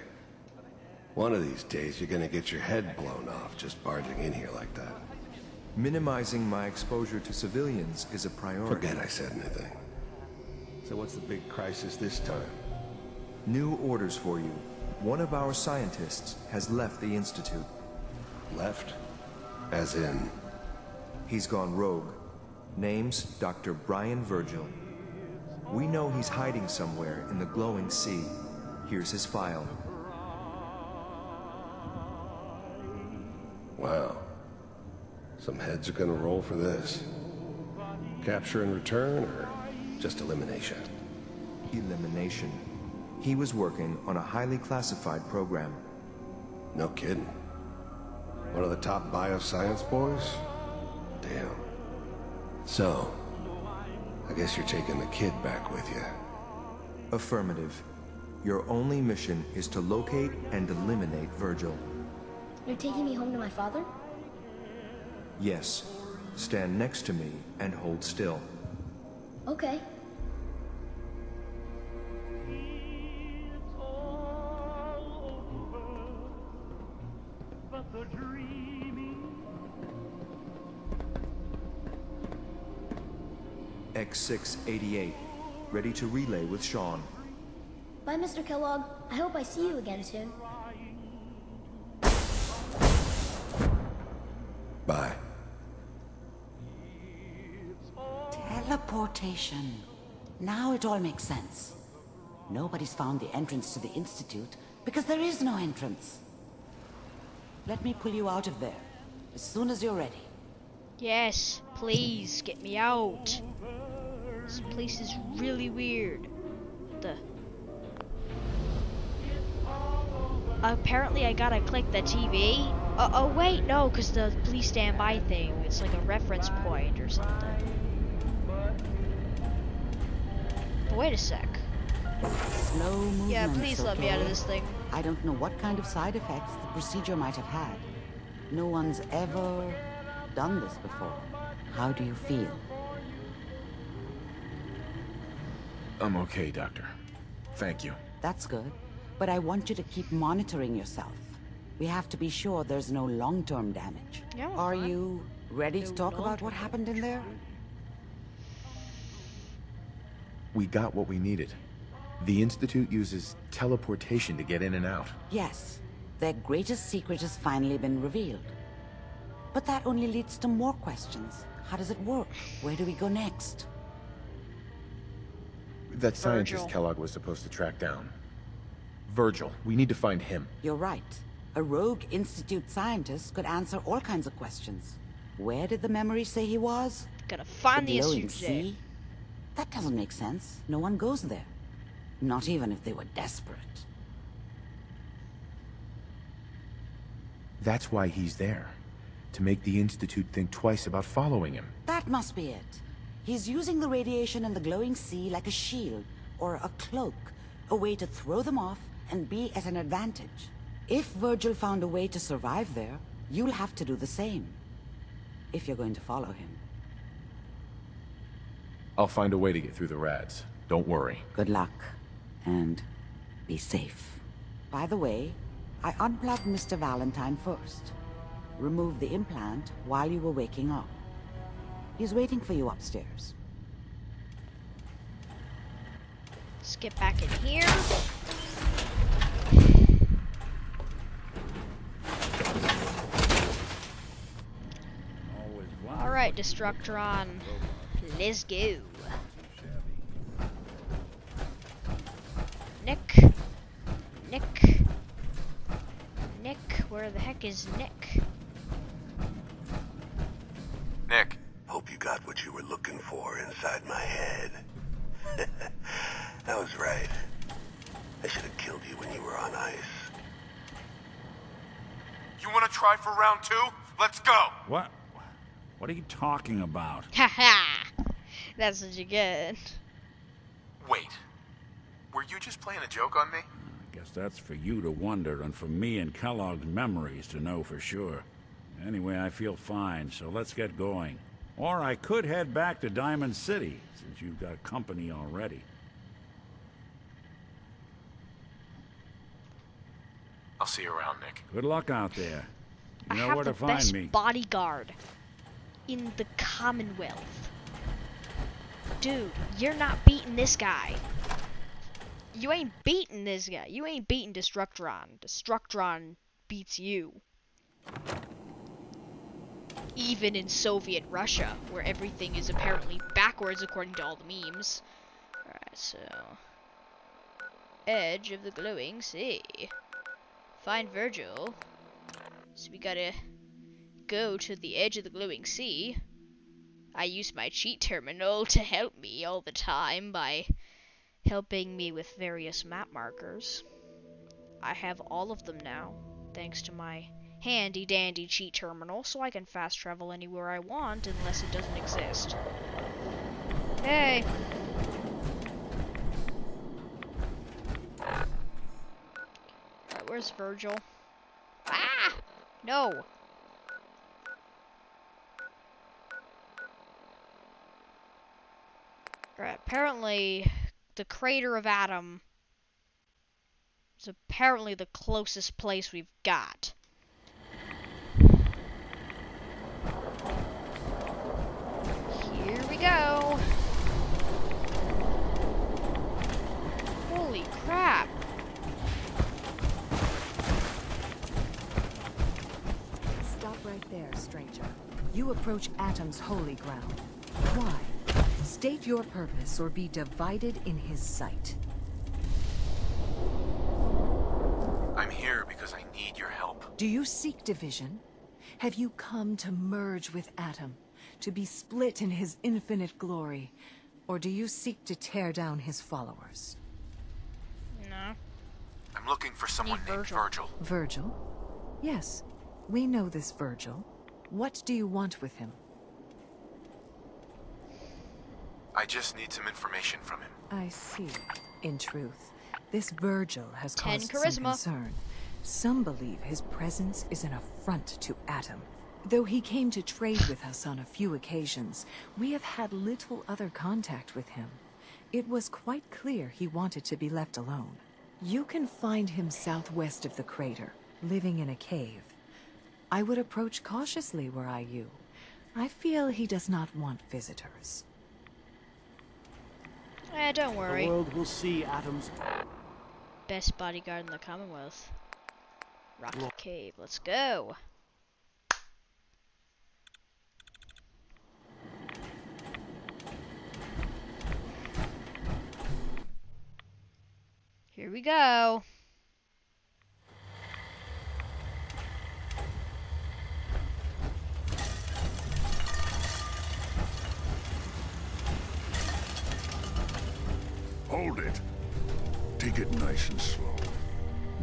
Speaker 4: One of these days you're gonna get your head blown off just barging in here like that.
Speaker 18: Minimizing my exposure to civilians is a priority.
Speaker 4: Forget I said anything. So what's the big crisis this time?
Speaker 18: New orders for you. One of our scientists has left the Institute.
Speaker 4: Left? As in?
Speaker 18: He's gone rogue. Name's Dr. Brian Virgil. We know he's hiding somewhere in the glowing sea. Here's his file.
Speaker 4: Wow. Some heads are gonna roll for this. Capture and return, or just elimination?
Speaker 18: Elimination. He was working on a highly classified program.
Speaker 4: No kidding. One of the top bioscience boys? Damn. So, I guess you're taking the kid back with you.
Speaker 18: Affirmative. Your only mission is to locate and eliminate Virgil.
Speaker 19: You're taking me home to my father?
Speaker 18: Yes. Stand next to me and hold still.
Speaker 19: Okay.
Speaker 18: X688. Ready to relay with Sean.
Speaker 19: Bye, Mr. Kellogg. I hope I see you again soon.
Speaker 4: Bye.
Speaker 9: Teleportation. Now it all makes sense. Nobody's found the entrance to the Institute because there is no entrance. Let me pull you out of there as soon as you're ready.
Speaker 1: Yes, please get me out. This place is really weird. Apparently I gotta click the TV. Oh wait, no, because the please stand by thing, it's like a reference point or something. But wait a sec.
Speaker 9: Slow movement.
Speaker 1: Yeah, please let me out of this thing.
Speaker 9: I don't know what kind of side effects the procedure might have had. No one's ever done this before. How do you feel?
Speaker 3: I'm okay, Doctor. Thank you.
Speaker 9: That's good. But I want you to keep monitoring yourself. We have to be sure there's no long-term damage.
Speaker 1: Yeah,
Speaker 9: Are you ready to talk about what happened in there?
Speaker 3: We got what we needed. The Institute uses teleportation to get in and out.
Speaker 9: Yes. Their greatest secret has finally been revealed. But that only leads to more questions. How does it work? Where do we go next?
Speaker 3: That scientist
Speaker 1: Virgil.
Speaker 3: Kellogg was supposed to track down. Virgil. We need to find him.
Speaker 9: You're right. A rogue Institute scientist could answer all kinds of questions. Where did the memory say he was?
Speaker 1: Gotta find the
Speaker 9: glowing
Speaker 1: Institute.
Speaker 9: sea? That doesn't make sense. No one goes there. Not even if they were desperate.
Speaker 3: That's why he's there. To make the Institute think twice about following him.
Speaker 9: That must be it. He's using the radiation in the glowing sea like a shield, or a cloak, a way to throw them off and be at an advantage. If Virgil found a way to survive there, you'll have to do the same. If you're going to follow him.
Speaker 3: I'll find a way to get through the rads. Don't worry.
Speaker 9: Good luck. And be safe. By the way, I unplugged Mr. Valentine first. Removed the implant while you were waking up. He's waiting for you upstairs.
Speaker 1: Let's get back in here. Alright, Destructron. Let's go. Nick. Nick, where the heck is Nick?
Speaker 20: Nick. Hope you got what you were looking for inside my head. I was right. I should have killed you when you were on ice.
Speaker 3: You want to try for round 2? Let's go!
Speaker 7: What? What are you talking about?
Speaker 1: Haha! That's what you get.
Speaker 3: Wait. Were you just playing a joke on me?
Speaker 7: I guess that's for you to wonder, and for me and Kellogg's memories to know for sure. Anyway, I feel fine, so let's get going. Or I could head back to Diamond City, since you've got company already.
Speaker 3: I'll see you around, Nick.
Speaker 7: Good luck out there. You know
Speaker 1: I have
Speaker 7: where
Speaker 1: the
Speaker 7: to find
Speaker 1: best
Speaker 7: me.
Speaker 1: bodyguard in the Commonwealth. Dude, you're not beating this guy. You ain't beating this guy. You ain't beating Destructron. Destructron beats you. Even in Soviet Russia, where everything is apparently backwards according to all the memes. Alright, so... Edge of the glowing sea. Find Virgil. So we gotta go to the edge of the glowing sea. I use my cheat terminal to help me all the time by helping me with various map markers. I have all of them now, thanks to my handy dandy cheat terminal, so I can fast travel anywhere I want unless it doesn't exist. Hey! Alright, where's Virgil? Ah! No. Alright, apparently the crater of Adam is apparently the closest place we've got. Here we go. Holy crap.
Speaker 14: Stop right there, stranger. You approach Atom's holy ground. Why? State your purpose or be divided in his sight.
Speaker 3: I'm here because I need your help.
Speaker 14: Do you seek division? Have you come to merge with Atom, to be split in his infinite glory? Or do you seek to tear down his followers?
Speaker 1: No.
Speaker 3: I'm looking for someone named Virgil.
Speaker 14: Virgil? Yes, we know this Virgil. What do you want with him?
Speaker 3: I just need some information from him.
Speaker 14: I see. In truth, this Virgil has
Speaker 1: 10
Speaker 14: caused
Speaker 1: charisma.
Speaker 14: some concern. Some believe his presence is an affront to Atom. Though he came to trade with us on a few occasions, we have had little other contact with him. It was quite clear he wanted to be left alone. You can find him southwest of the crater, living in a cave. I would approach cautiously were I you. I feel he does not want visitors.
Speaker 1: Don't worry.
Speaker 16: The world will see Atom's
Speaker 1: Best bodyguard in the Commonwealth. Rocky Cave, let's go. Here we go.
Speaker 21: Hold it. Take it nice and slow.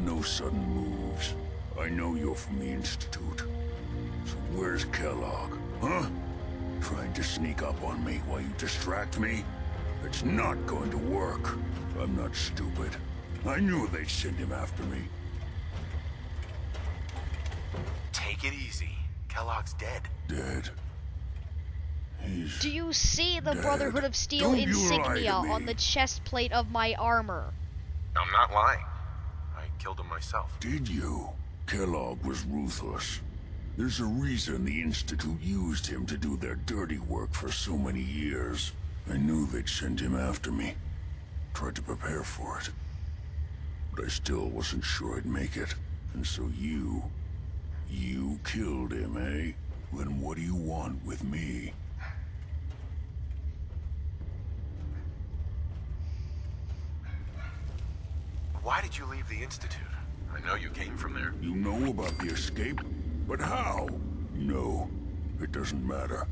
Speaker 21: No sudden moves. I know you're from the Institute. So where's Kellogg, huh? Trying to sneak up on me while you distract me? It's not going to work. I'm not stupid. I knew they'd send him after me.
Speaker 3: Take it easy. Kellogg's dead.
Speaker 21: Dead? He's...
Speaker 1: Do you see the
Speaker 21: dead.
Speaker 1: Brotherhood of Steel
Speaker 21: Don't you lie
Speaker 1: insignia
Speaker 21: to me.
Speaker 1: on the chest plate of my armor?
Speaker 3: I'm not lying. I killed him myself.
Speaker 21: Did you? Kellogg was ruthless. There's a reason the Institute used him to do their dirty work for so many years. I knew they'd send him after me. Tried to prepare for it. But I still wasn't sure I'd make it. And so you killed him, eh? Then what do you want with me?
Speaker 3: Why did you leave the Institute? I know you came from there.
Speaker 21: You know about the escape? But how? No, it doesn't matter.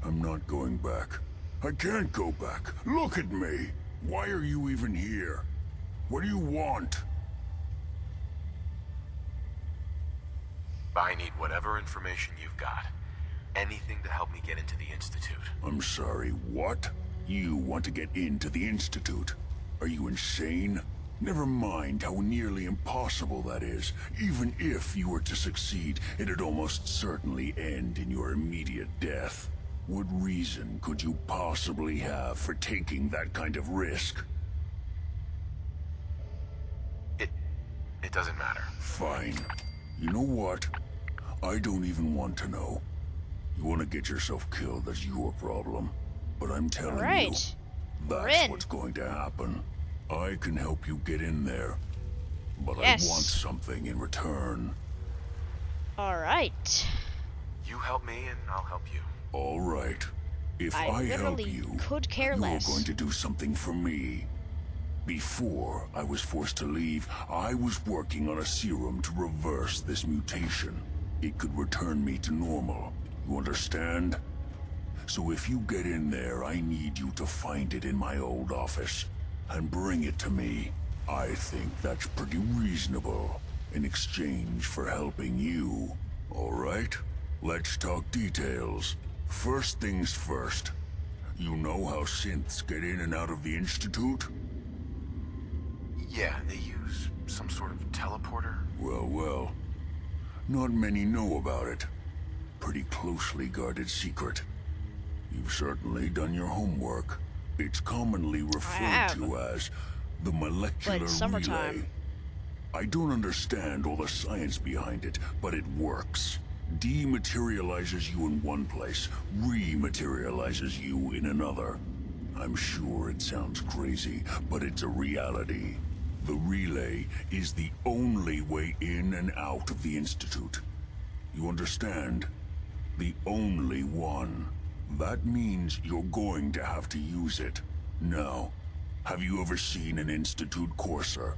Speaker 21: I'm not going back. I can't go back. Look at me. Why are you even here? What do you want?
Speaker 3: I need whatever information you've got. Anything to help me get into the Institute.
Speaker 21: I'm sorry, what? You want to get into the Institute? Are you insane? Never mind how nearly impossible that is. Even if you were to succeed, it'd almost certainly end in your immediate death. What reason could you possibly have for taking that kind of risk?
Speaker 3: It doesn't matter.
Speaker 21: Fine. You know what? I don't even want to know. You want to get yourself killed, that's your problem. But I'm telling you, that's what's going to happen. I can help you get in there. But I want something in return.
Speaker 1: Alright.
Speaker 3: You help me and I'll help you.
Speaker 21: All right. If I help you,
Speaker 1: could care
Speaker 21: you're
Speaker 1: less.
Speaker 21: going to do something for me. Before I was forced to leave, I was working on a serum to reverse this mutation. It could return me to normal. You understand? So if you get in there, I need you to find it in my old office and bring it to me. I think that's pretty reasonable in exchange for helping you. All right? Let's talk details. First things first. You know how synths get in and out of the Institute?
Speaker 3: Yeah, they use some sort of teleporter.
Speaker 21: Well. Not many know about it. Pretty closely guarded secret. You've certainly done your homework. It's commonly referred to as the molecular relay. I don't understand all the science behind it, but it works. Dematerializes you in one place, rematerializes you in another. I'm sure it sounds crazy, but it's a reality. The relay is the only way in and out of the Institute. You understand? The only one. That means you're going to have to use it. Now, have you ever seen an Institute courser?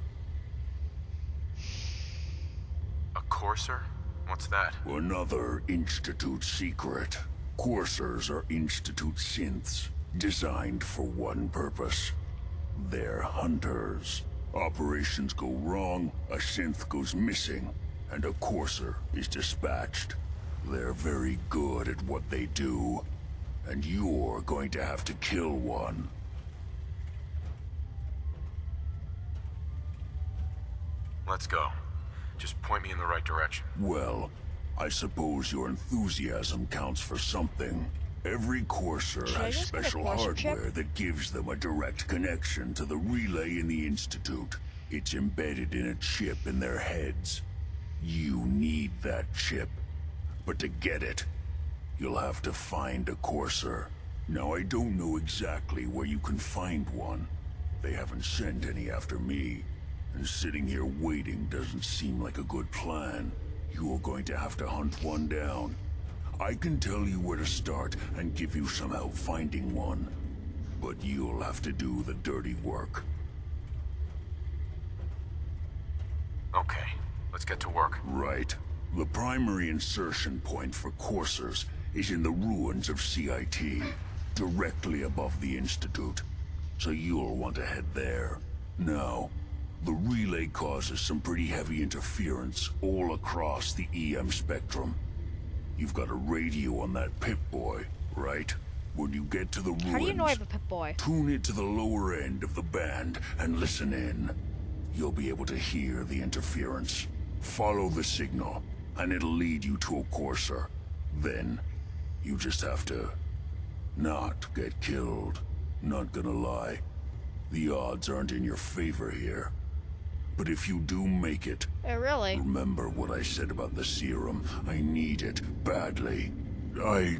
Speaker 3: A courser? What's that?
Speaker 21: Another Institute secret. Coursers are Institute synths, designed for one purpose. They're hunters. Operations go wrong, a synth goes missing, and a courser is dispatched. They're very good at what they do, and you're going to have to kill one.
Speaker 3: Let's go. Just point me in the right direction.
Speaker 21: Well, I suppose your enthusiasm counts for something. Every courser has special hardware that gives them a direct connection to the relay in the Institute. It's embedded in a chip in their heads. You need that chip. But to get it, you'll have to find a courser. Now, I don't know exactly where you can find one. They haven't sent any after me. And sitting here waiting doesn't seem like a good plan. You're going to have to hunt one down. I can tell you where to start and give you some help finding one. But you'll have to do the dirty work.
Speaker 3: Okay, let's get to work.
Speaker 21: Right. The primary insertion point for coursers is in the ruins of CIT, directly above the Institute. So you'll want to head there. Now, the relay causes some pretty heavy interference all across the EM spectrum. You've got a radio on that Pip-Boy, right? When you get to the ruins,
Speaker 1: how do you know I have a Pip-Boy?
Speaker 21: Tune it to the lower end of the band and listen in. You'll be able to hear the interference. Follow the signal, and it'll lead you to a courser. Then, you just have to not get killed. Not gonna lie, the odds aren't in your favor here. But if you do make it,
Speaker 1: really?
Speaker 21: Remember what I said about the serum. I need it badly. I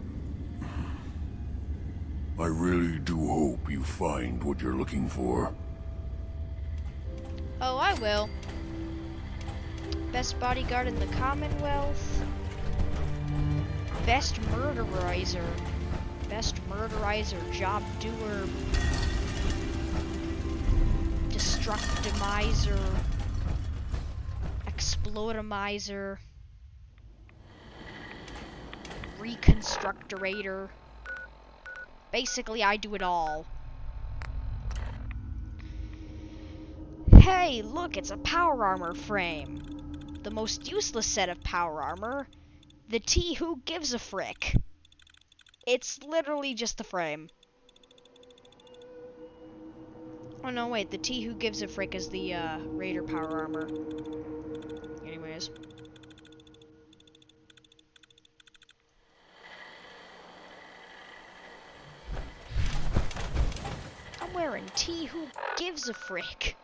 Speaker 21: really do hope you find what you're looking for.
Speaker 1: Oh, I will. Best bodyguard in the Commonwealth. Best murderizer. Best murderizer, job doer. Destructomizer. Explodomizer. Reconstructorator. Basically, I do it all. Hey, look, it's a power armor frame. The most useless set of power armor. The T who gives a frick. It's literally just the frame. Oh no, wait, the T who gives a frick is the Raider power armor. Anyways. I'm wearing T who gives a frick.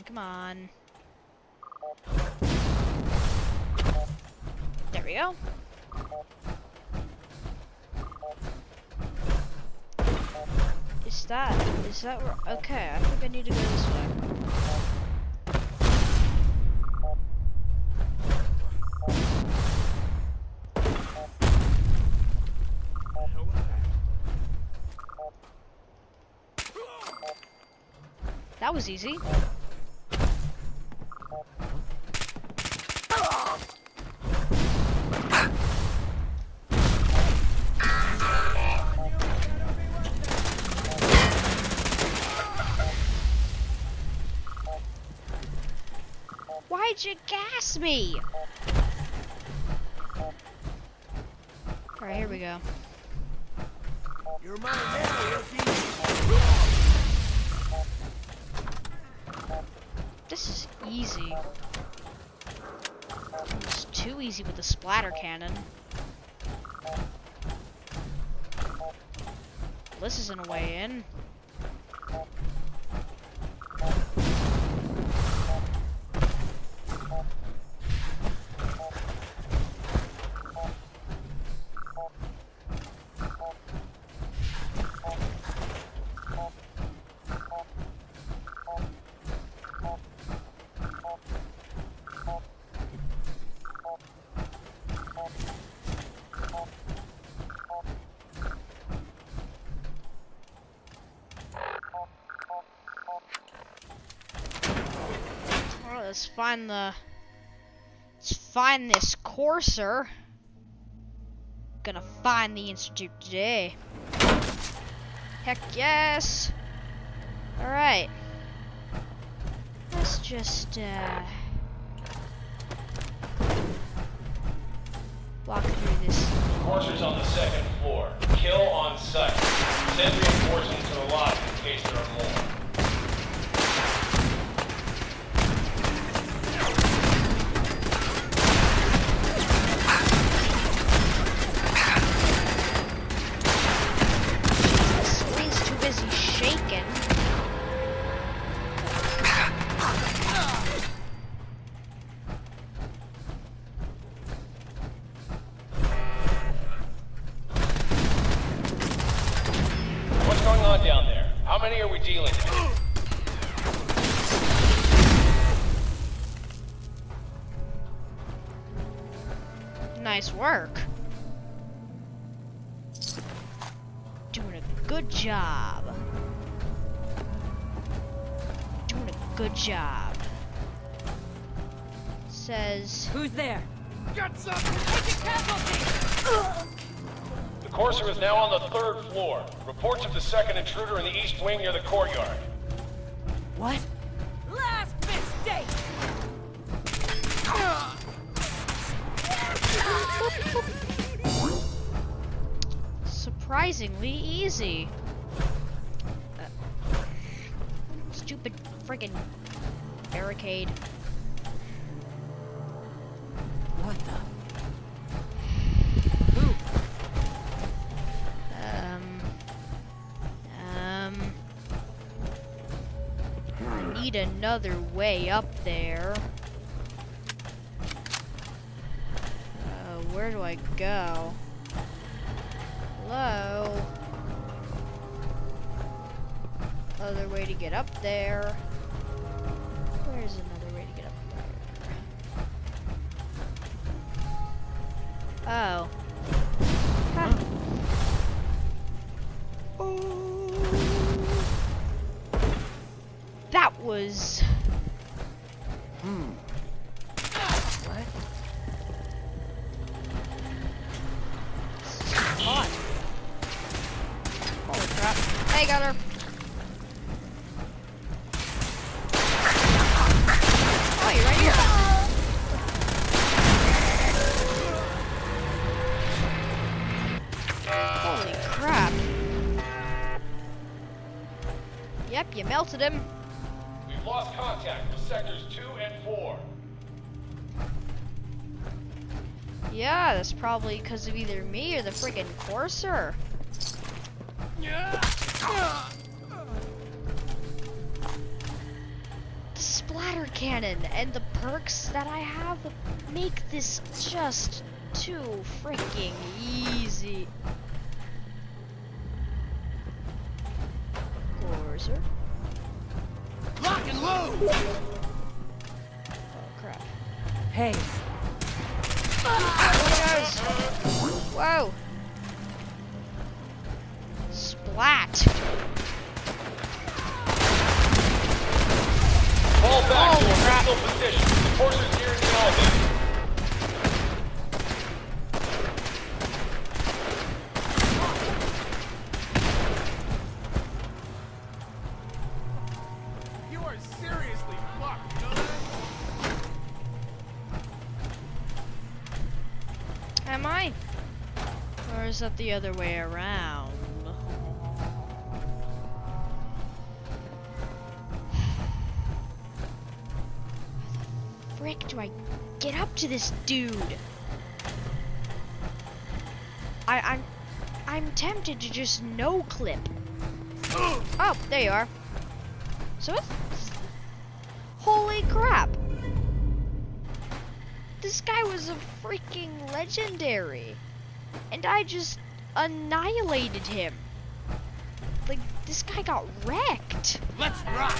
Speaker 1: Come on. There we go. Is that where, okay, I think I need to go this way. was easy. Why'd you gas me? Alright, here we go.
Speaker 20: You're my man, rookie.
Speaker 1: This is easy. It's too easy with the splatter cannon. This isn't a way in. Let's find this courser. Gonna find the Institute today. Heck yes! Alright. Let's just walk through this.
Speaker 5: The courser's on the 2nd floor. Kill on sight. Send reinforcements to the lobby in case there are more.
Speaker 1: Nice work. Doing a good job. Doing a good job. Says...
Speaker 14: Who's there?
Speaker 5: Got something! The courser is now on the 3rd floor. Reports of the 2nd intruder in the east wing near the courtyard.
Speaker 14: What? Last mistake!
Speaker 1: Surprisingly easy. Stupid friggin' barricade.
Speaker 14: What the?
Speaker 1: I need another way up there. Where do I go? Hello? Other way to get up there. Where's another way to get up there? Oh. Huh. Oh. That was... What? Hot. Holy crap. Hey, got her. Oh, you're right here. Holy crap. Yep, you melted him.
Speaker 5: We've lost contact with sectors 2 and 4.
Speaker 1: Yeah, that's probably because of either me or the friggin' courser. The splatter cannon and the perks that I have make this just too freaking easy. Courser.
Speaker 20: Lock and load!
Speaker 1: Oh crap.
Speaker 14: Hey.
Speaker 1: Whoa! Splat!
Speaker 5: back
Speaker 1: Oh,
Speaker 5: to
Speaker 1: crap.
Speaker 5: original position. Forces here in the Alden.
Speaker 2: You are seriously fucked, you know that?
Speaker 1: Am I? Or is that the other way around? Frick, do I get up to this dude? I'm tempted to just no clip. Oh, there you are. So it's, holy crap! This guy was a freaking legendary, and I just annihilated him. Like, this guy got wrecked.
Speaker 2: Let's rock!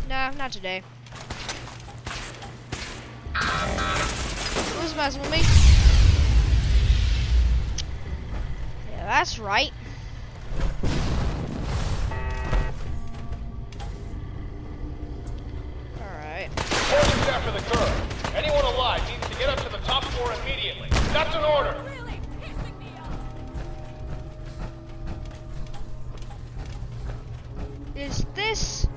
Speaker 1: Nah, not today. Who's messing with me? Yeah, that's right. Alright.
Speaker 5: Forces after the curve. Anyone alive needs to get up to the top floor immediately. That's an order.
Speaker 1: Is this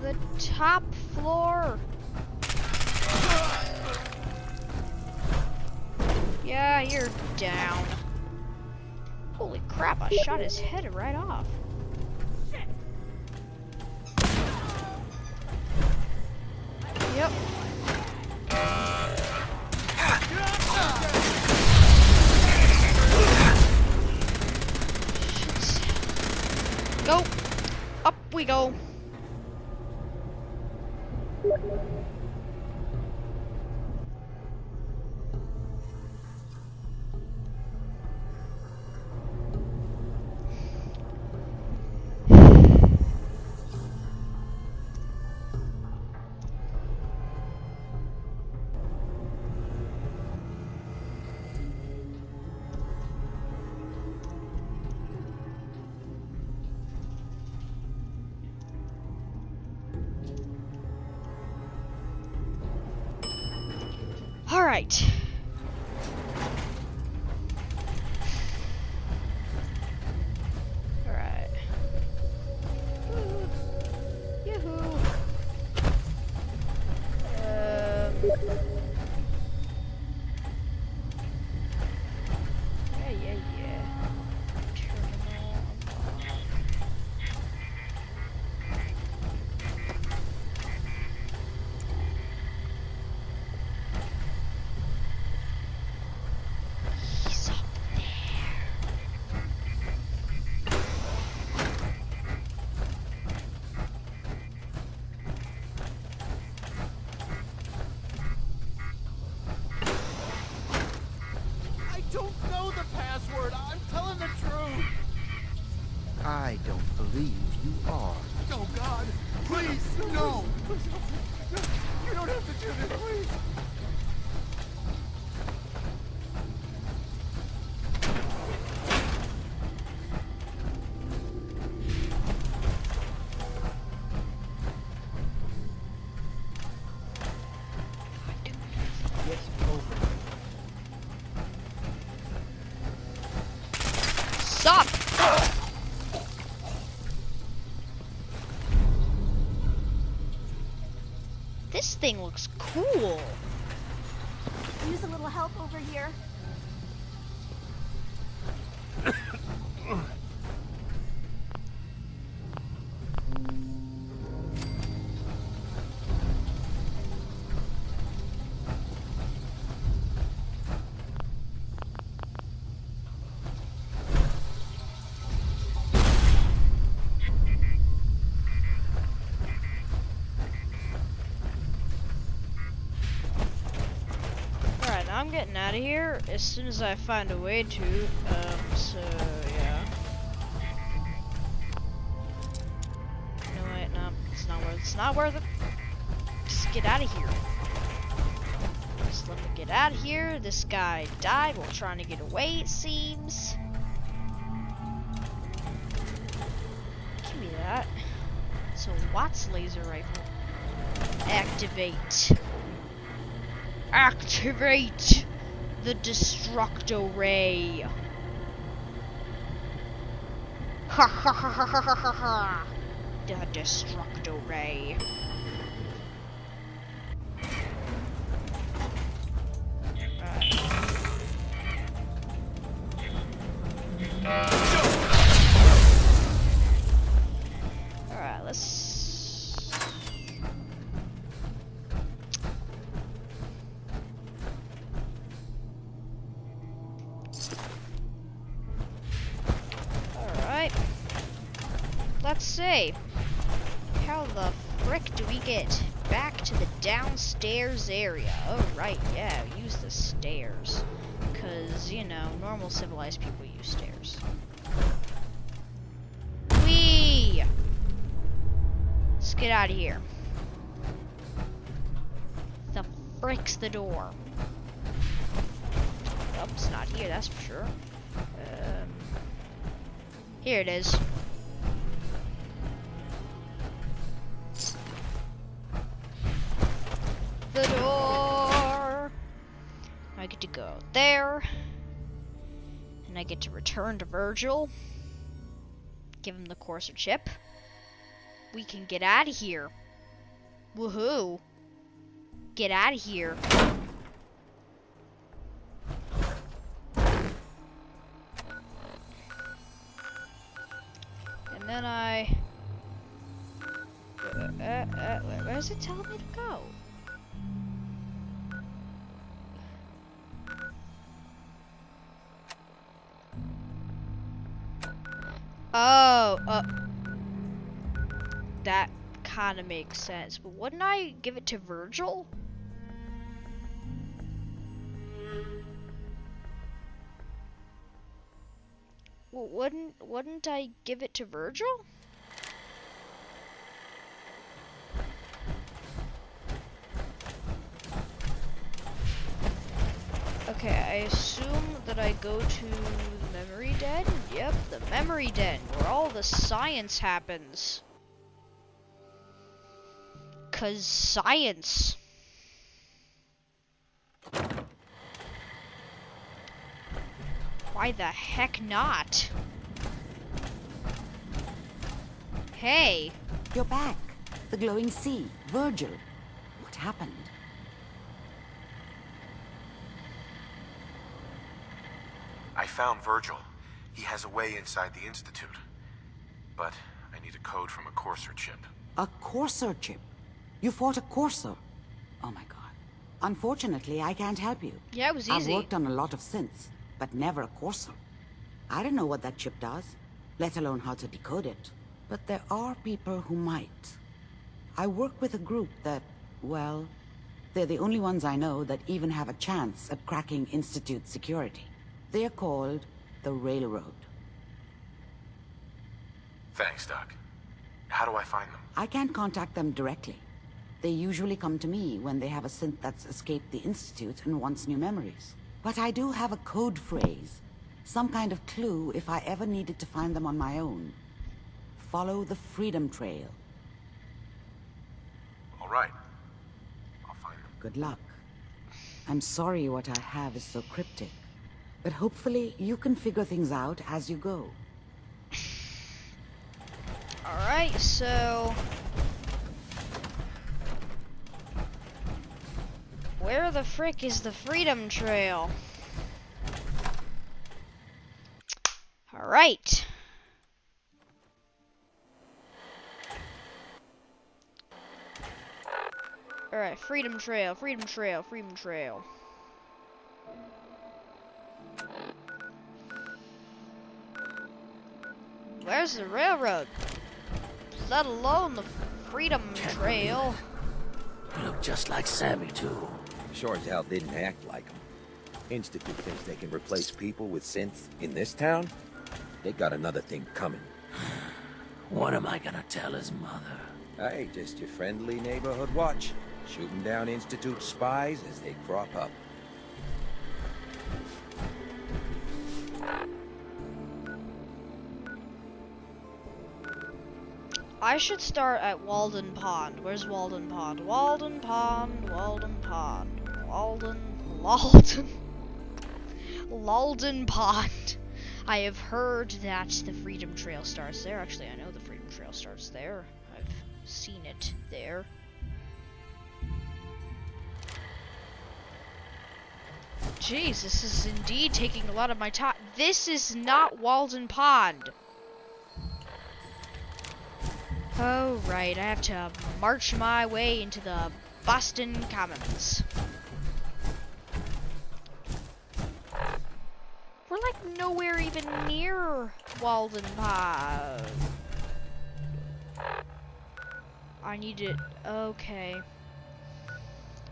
Speaker 1: the top floor? Yeah, you're down. Holy crap, I shot his head right off. Yep. Go. Up we go. All right. All right. Yoo-hoo. Yeah. Terminal unlocked. He's up there.
Speaker 2: I don't know the password. I'm telling the truth.
Speaker 20: I don't believe you are.
Speaker 2: Oh, God. Please, no. You don't have to do this, please.
Speaker 1: Stop! This thing looks cool.
Speaker 19: Use a little help over here.
Speaker 1: Alright, now I'm getting out of here as soon as I find a way to. So yeah. No wait, no, it's not worth it. It's not worth it. Just get out of here. Just let me get out of here. This guy died while trying to get away, it seems. Give me that. So what's laser rifle? Activate. Activate the Destructo Ray. Ha ha ha ha ha ha ha. The Destructo Ray. Alright, let's... Alright. Let's see. How the frick do we get back to the downstairs area? Oh, right, yeah, use the stairs. Because, you know, normal civilized people use stairs. Whee! Let's get out of here. The frick's the door? Oh, it's not here, that's for sure. Here it is. The door! I get to go out there. And I get to return to Virgil. Give him the courser chip. We can get out of here. Woohoo! Get out of here. And then I... where does it tell me to go? Oh, that kind of makes sense. But wouldn't I give it to Virgil? Well, wouldn't I give it to Virgil? Okay, I assume that I go to the memory den. Yep, the memory den, where all the science happens. 'Cause science. Why the heck not? Hey.
Speaker 9: You're back. The glowing sea. Virgil. What happened?
Speaker 3: I found Virgil. He has a way inside the Institute. But I need a code from a courser chip.
Speaker 9: A courser chip? You fought a courser? Oh my god. Unfortunately, I can't help you.
Speaker 1: Yeah, it was easy.
Speaker 9: I've worked on a lot of synths, but never a courser. I don't know what that chip does, let alone how to decode it. But there are people who might. I work with a group that, well, they're the only ones I know that even have a chance at cracking Institute security. They're called the Railroad.
Speaker 3: Thanks, Doc. How do I find them?
Speaker 9: I can't contact them directly. They usually come to me when they have a synth that's escaped the Institute and wants new memories. But I do have a code phrase, some kind of clue if I ever needed to find them on my own. Follow the Freedom Trail.
Speaker 3: All right. I'll find them.
Speaker 9: Good luck. I'm sorry what I have is so cryptic, but hopefully you can figure things out as you go.
Speaker 1: Alright, so... where the frick is the Freedom Trail? Alright. Alright, Freedom Trail, Freedom Trail, Freedom Trail. Where's the railroad? Let alone the Freedom Trail.
Speaker 20: You look just like Sammy, too. Sure as hell didn't act like him. Institute thinks they can replace people with synths in this town? They got another thing coming. What am I gonna tell his mother? Hey, just your friendly neighborhood watch. Shooting down Institute spies as they crop up.
Speaker 1: I should start at Walden Pond. Where's Walden Pond? Walden Pond, Walden Pond, Walden Pond. I have heard that the Freedom Trail starts there. Actually, I know the Freedom Trail starts there. I've seen it there. Jeez, this is indeed taking a lot of my time. This is not Walden Pond. Oh, right, I have to march my way into the Boston Commons. We're like nowhere even near Walden Pond. I need it. Okay.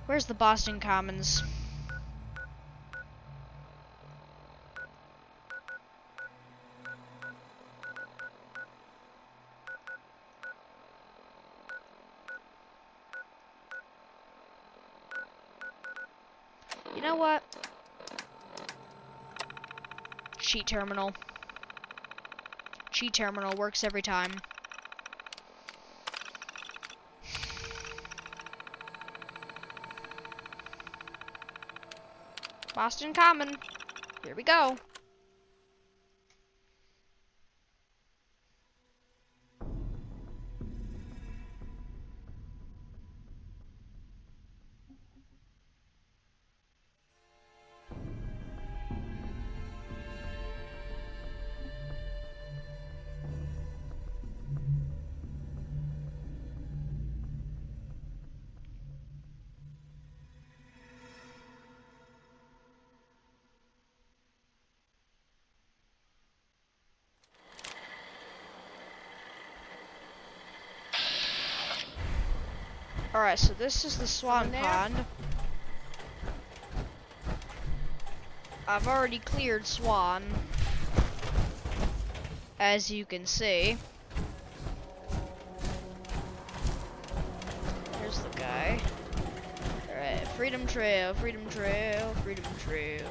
Speaker 1: Where's the Boston Commons? You know what? Cheat terminal. Cheat terminal works every time. Boston Common. Here we go. Alright, so this is the Swan Pond. I've already cleared Swan, as you can see. There's the guy. Alright, Freedom Trail, Freedom Trail, Freedom Trail.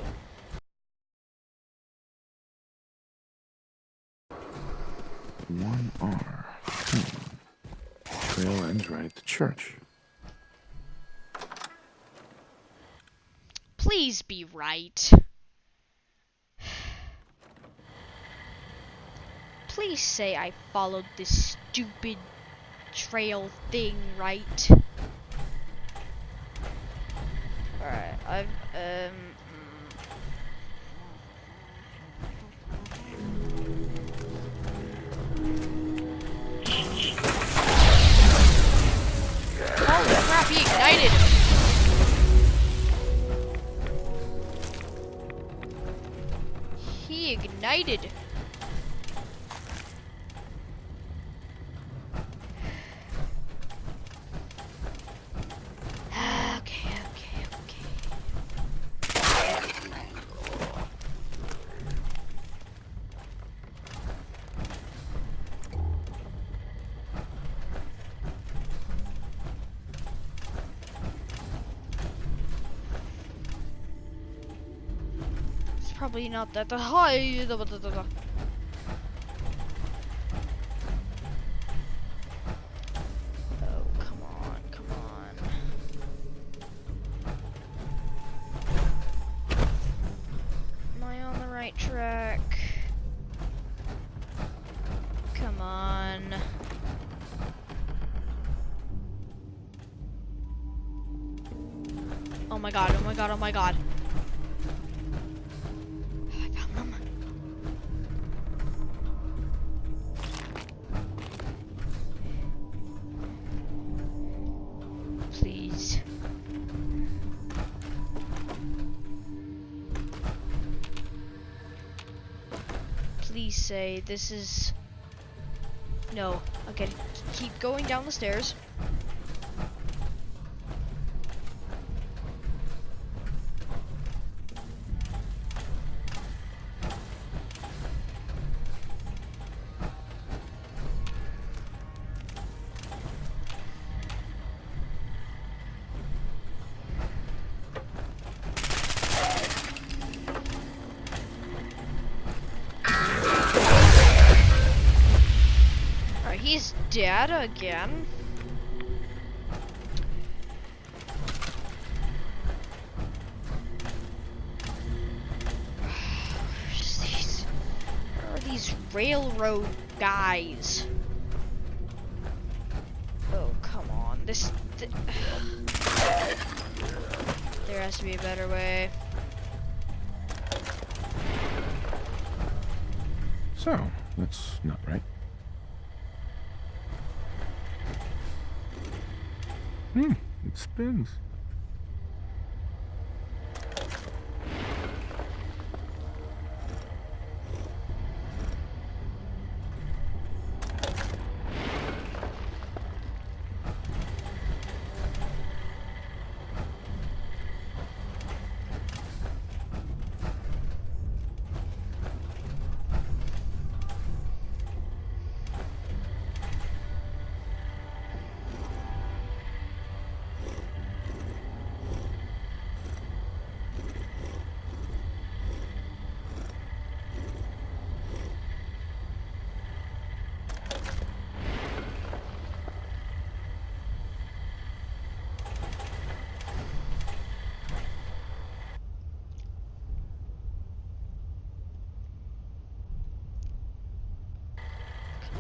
Speaker 3: One R. Trail ends right at the church.
Speaker 1: Please be right. Please say I followed this stupid trail thing right. Alright, I've holy crap, he ignited! He ignited! Probably not that high. Oh, come on, come on. Am I on the right track? Come on. Oh my god, oh my god, oh my god. Please. Please say this is... No. Okay, keep going down the stairs. data again. Where are these railroad guys? Oh, come on. There has to be a better way.
Speaker 18: So, that's not right. It spins.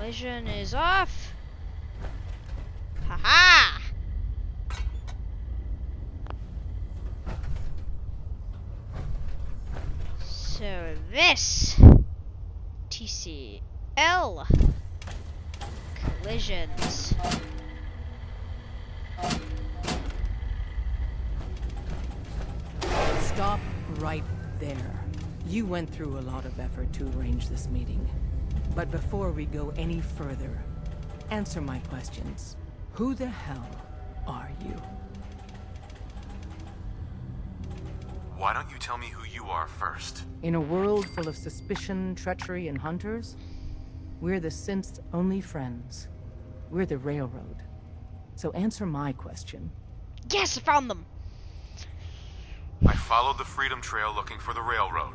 Speaker 1: Collision is off. Haha! So this TCL collisions.
Speaker 14: Stop right there. You went through a lot of effort to arrange this meeting. But before we go any further, answer my questions. Who the hell are you?
Speaker 3: Why don't you tell me who you are first?
Speaker 14: In a world full of suspicion, treachery, and hunters, we're the synth's only friends. We're the Railroad. So answer my question.
Speaker 1: Yes, I found them!
Speaker 3: I followed the Freedom Trail looking for the Railroad.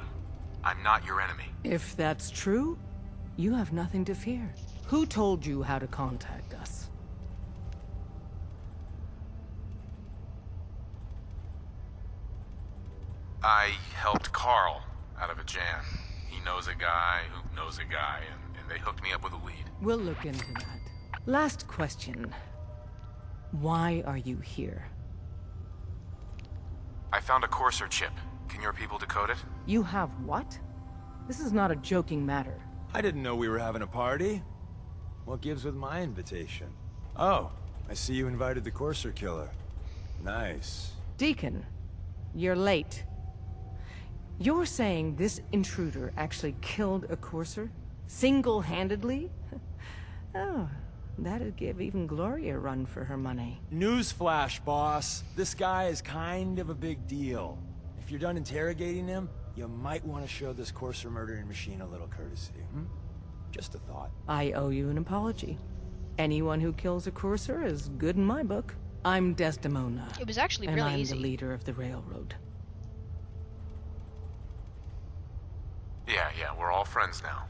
Speaker 3: I'm not your enemy.
Speaker 14: If that's true, you have nothing to fear. Who told you how to contact us?
Speaker 3: I helped Carl out of a jam. He knows a guy who knows a guy, and they hooked me up with a lead.
Speaker 14: We'll look into that. Last question. Why are you here?
Speaker 3: I found a Courser chip. Can your people decode it?
Speaker 14: You have what? This is not a joking matter.
Speaker 2: I didn't know we were having a party. What gives with my invitation? Oh, I see you invited the Courser killer. Nice.
Speaker 14: Deacon, you're late. You're saying this intruder actually killed a Courser? Single-handedly? Oh, that'd give even Gloria a run for her money.
Speaker 2: Newsflash, boss. This guy is kind of a big deal. If you're done interrogating him, you might want to show this Courser murdering machine a little courtesy, Just a thought.
Speaker 14: I owe you an apology. Anyone who kills a Courser is good in my book. I'm Desdemona.
Speaker 1: It was actually
Speaker 14: and
Speaker 1: really
Speaker 14: I'm
Speaker 1: easy.
Speaker 14: the leader of the Railroad.
Speaker 3: Yeah, we're all friends now.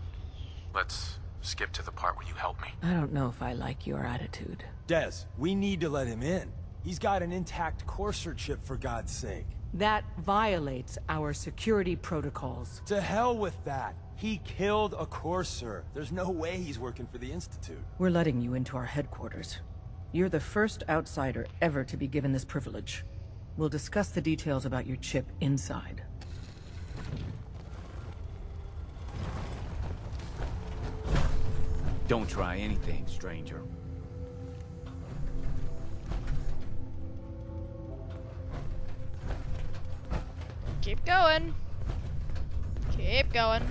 Speaker 3: Let's skip to the part where you help me.
Speaker 14: I don't know if I like your attitude.
Speaker 2: Des, we need to let him in. He's got an intact Courser chip, for God's sake.
Speaker 14: That violates our security protocols.
Speaker 2: To hell with that. He killed a Courser. There's no way he's working for the Institute.
Speaker 14: We're letting you into our headquarters. You're the first outsider ever to be given this privilege. We'll discuss the details about your chip inside.
Speaker 12: Don't try anything, stranger.
Speaker 1: Keep going. Keep going.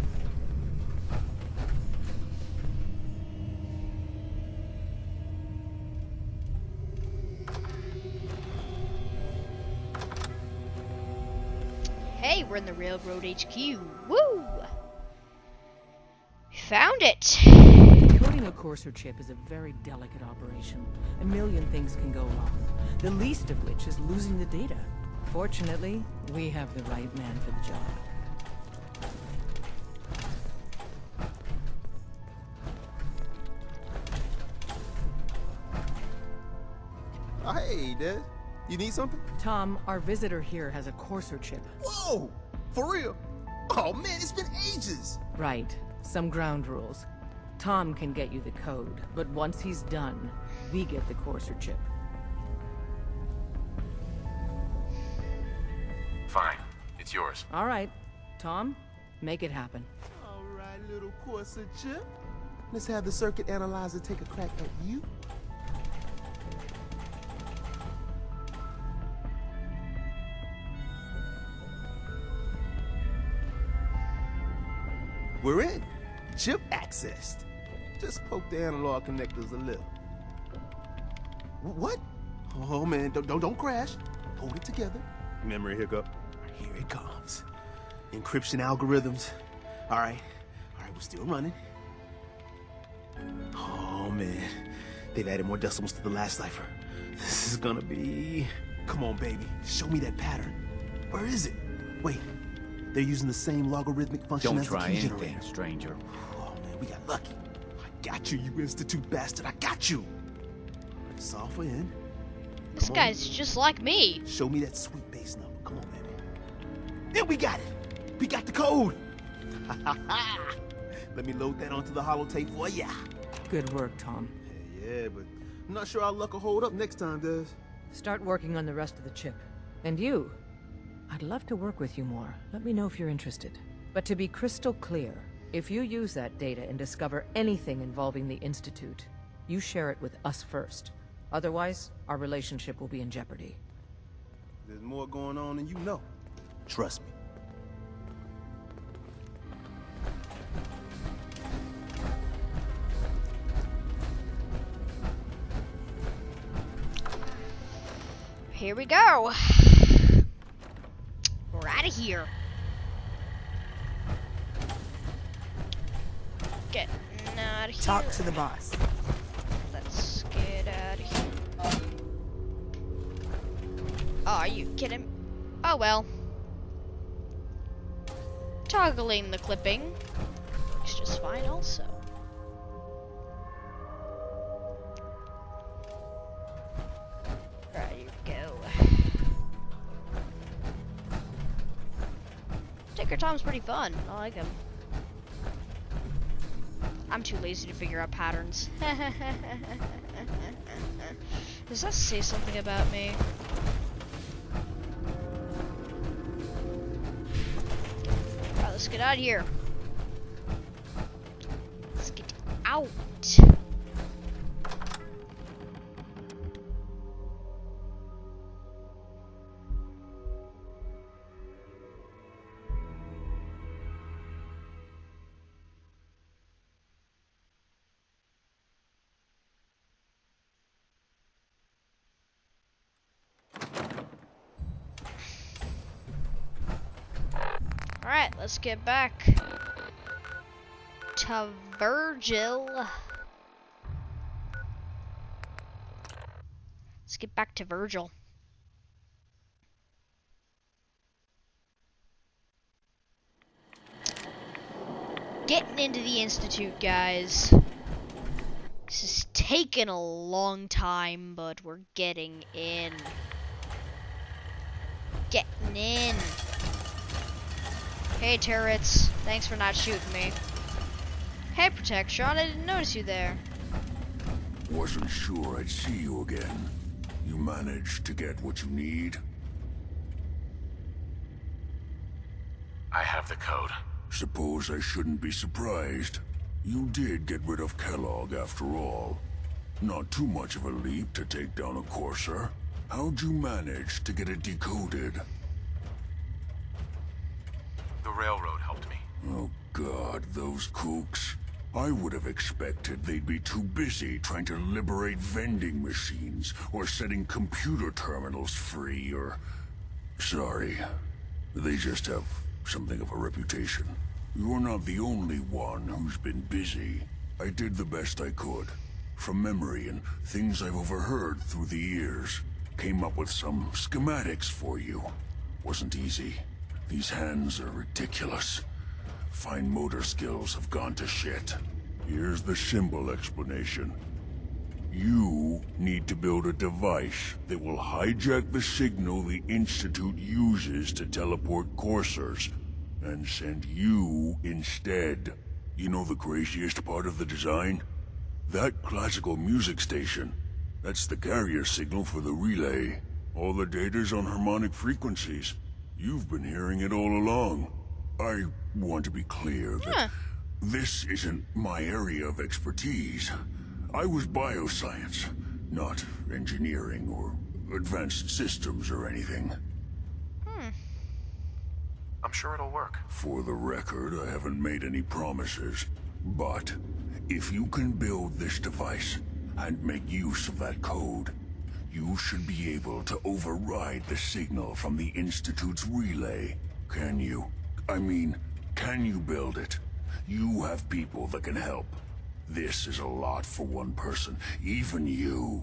Speaker 1: Hey, we're in the Railroad HQ. Woo! Found it!
Speaker 14: Decoding a Courser chip is a very delicate operation. A million things can go wrong, the least of which is losing the data. Fortunately, we have the right man for the job.
Speaker 11: Hey, Des. You need something?
Speaker 22: Tom, our visitor here has a Courser chip.
Speaker 11: Whoa! For real? Oh, man, it's been ages!
Speaker 22: Right. Some ground rules. Tom can get you the code, but once he's done, we get the Courser chip.
Speaker 3: Fine. It's yours.
Speaker 22: All right. Tom, make it happen.
Speaker 11: All right, little Courser chip. Let's have the circuit analyzer take a crack at you. We're in. Chip accessed. Just poke the analog connectors a little. What? Oh man, don't crash. Hold it together. Memory hiccup. Here it comes. Encryption algorithms. All right, we're still running. Oh man, they've added more decimals to the last cipher. This is gonna be... Come on, baby, show me that pattern. Where is it? Wait, they're using the same logarithmic function
Speaker 12: Don't
Speaker 11: as the
Speaker 12: try
Speaker 11: key
Speaker 12: anything,
Speaker 11: generator.
Speaker 12: stranger.
Speaker 11: Oh man, we got lucky. I got you, you Institute bastard. I got you. Solve for N.
Speaker 1: This guy's just like me.
Speaker 11: Show me that sweet base number. Come on, baby. Then we got it. We got the code. Let me load that onto the holotape for ya.
Speaker 22: Good work, Tom.
Speaker 11: Yeah, but I'm not sure our luck will hold up next time, Des.
Speaker 22: Start working on the rest of the chip. And you, I'd love to work with you more. Let me know if you're interested. But to be crystal clear, if you use that data and discover anything involving the Institute, you share it with us first. Otherwise, our relationship will be in jeopardy.
Speaker 11: There's more going on than you know. Trust me.
Speaker 1: Here we go. We're out of here. Getting out of here.
Speaker 22: Talk to the boss.
Speaker 1: Let's get out of here. Oh, are you kidding? Oh well. Toggling the clipping works just fine also. There you go. Tinker Tom's pretty fun. I like him. I'm too lazy to figure out patterns. Does that say something about me? Alright, let's get out of here. Let's get out. Alright, let's get back to Virgil. Let's get back to Virgil. Getting into the Institute, guys. This is taking a long time, but we're getting in. Getting in. Hey, turrets. Thanks for not shooting me. Hey, Protection. I didn't notice you there.
Speaker 21: Wasn't sure I'd see you again. You managed to get what you need?
Speaker 3: I have the code.
Speaker 21: Suppose I shouldn't be surprised. You did get rid of Kellogg after all. Not too much of a leap to take down a Courser. How'd you manage to get it decoded?
Speaker 3: The railroad helped me.
Speaker 21: Oh God, those kooks. I would have expected they'd be too busy trying to liberate vending machines or setting computer terminals free or... Sorry. They just have something of a reputation. You're not the only one who's been busy. I did the best I could. From memory and things I've overheard through the years. Came up with some schematics for you. Wasn't easy. These hands are ridiculous. Fine motor skills have gone to shit. Here's the symbol explanation. You need to build a device that will hijack the signal the Institute uses to teleport coursers, and send you instead. You know the craziest part of the design? That classical music station. That's the carrier signal for the relay. All the data's on harmonic frequencies. You've been hearing it all along. I want to be clear that this isn't my area of expertise. I was bioscience, not engineering or advanced systems or anything.
Speaker 3: I'm sure it'll work.
Speaker 21: For the record, I haven't made any promises, but if you can build this device and make use of that code, you should be able to override the signal from the Institute's relay. Can you? I mean, can you build it? You have people that can help. This is a lot for one person, even you.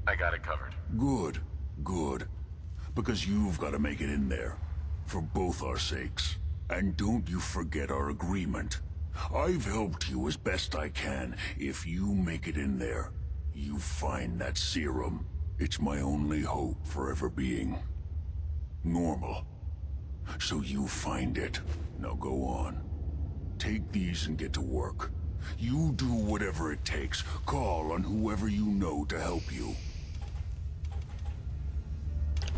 Speaker 3: I got it covered.
Speaker 21: Good, good. Because you've got to make it in there. For both our sakes. And don't you forget our agreement. I've helped you as best I can. If you make it in there, you find that serum. It's my only hope for ever being normal. So you find it. Now go on. Take these and get to work. You do whatever it takes. Call on whoever you know to help you.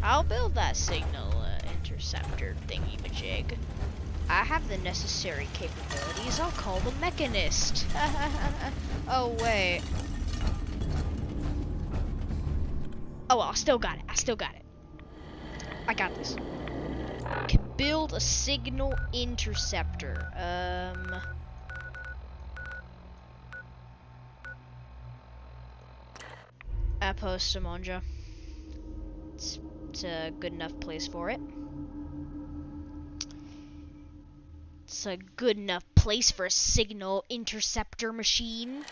Speaker 1: I'll build that signal interceptor thingy-majig. I have the necessary capabilities. I'll call the Mechanist. Oh, wait. Oh, well, I still got it. I still got it. I got this. Can build a signal interceptor. Apostamonja. It's a good enough place for it. It's a good enough place for a signal interceptor machine.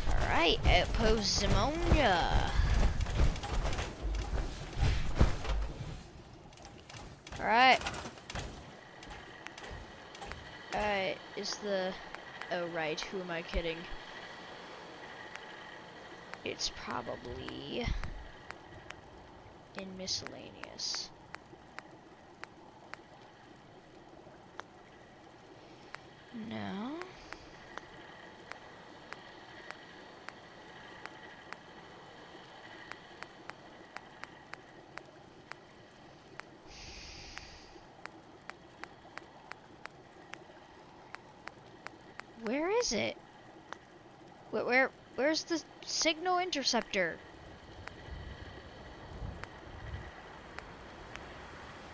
Speaker 1: Alright, outpost Zimonia. Alright. Alright, is the... Oh, right, who am I kidding? It's probably... in miscellaneous. No. Where is it? Where's the signal interceptor?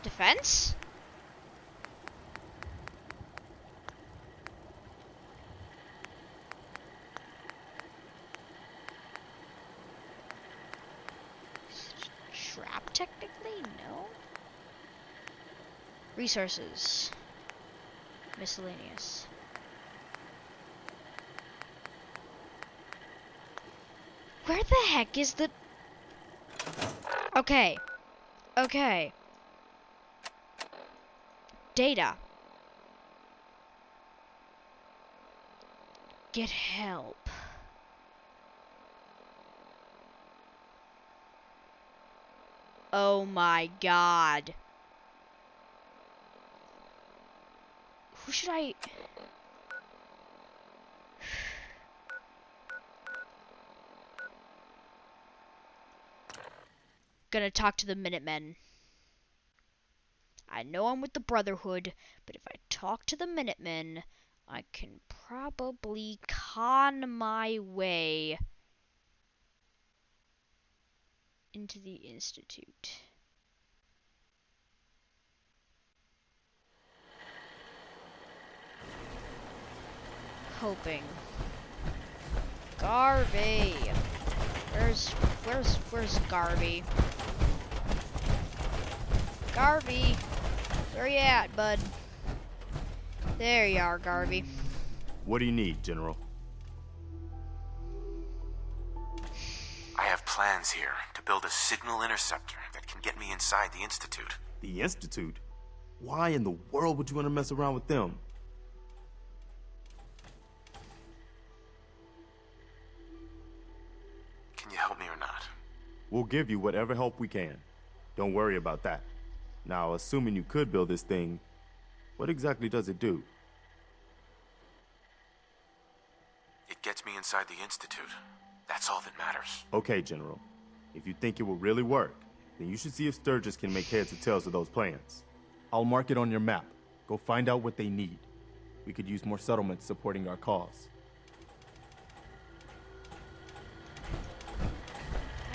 Speaker 1: Defense? Trap, technically? No. Resources. Miscellaneous. Where the heck is the... Okay. Okay. Data. Get help. Oh my god. Who should I... Gonna talk to the Minutemen. I know I'm with the Brotherhood, but if I talk to the Minutemen, I can probably con my way into the Institute. Hoping. Garvey. Where's Garvey? Garvey, where you at, bud? There you are, Garvey.
Speaker 11: What do you need, General?
Speaker 3: I have plans here to build a signal interceptor that can get me inside the Institute.
Speaker 11: The Institute? Why in the world would you want to mess around with them? We'll give you whatever help we can. Don't worry about that. Now, assuming you could build this thing, what exactly does it do?
Speaker 3: It gets me inside the Institute. That's all that matters.
Speaker 11: Okay, General. If you think it will really work, then you should see if Sturgis can make heads or tails of those plans. I'll mark it on your map. Go find out what they need. We could use more settlements supporting our cause.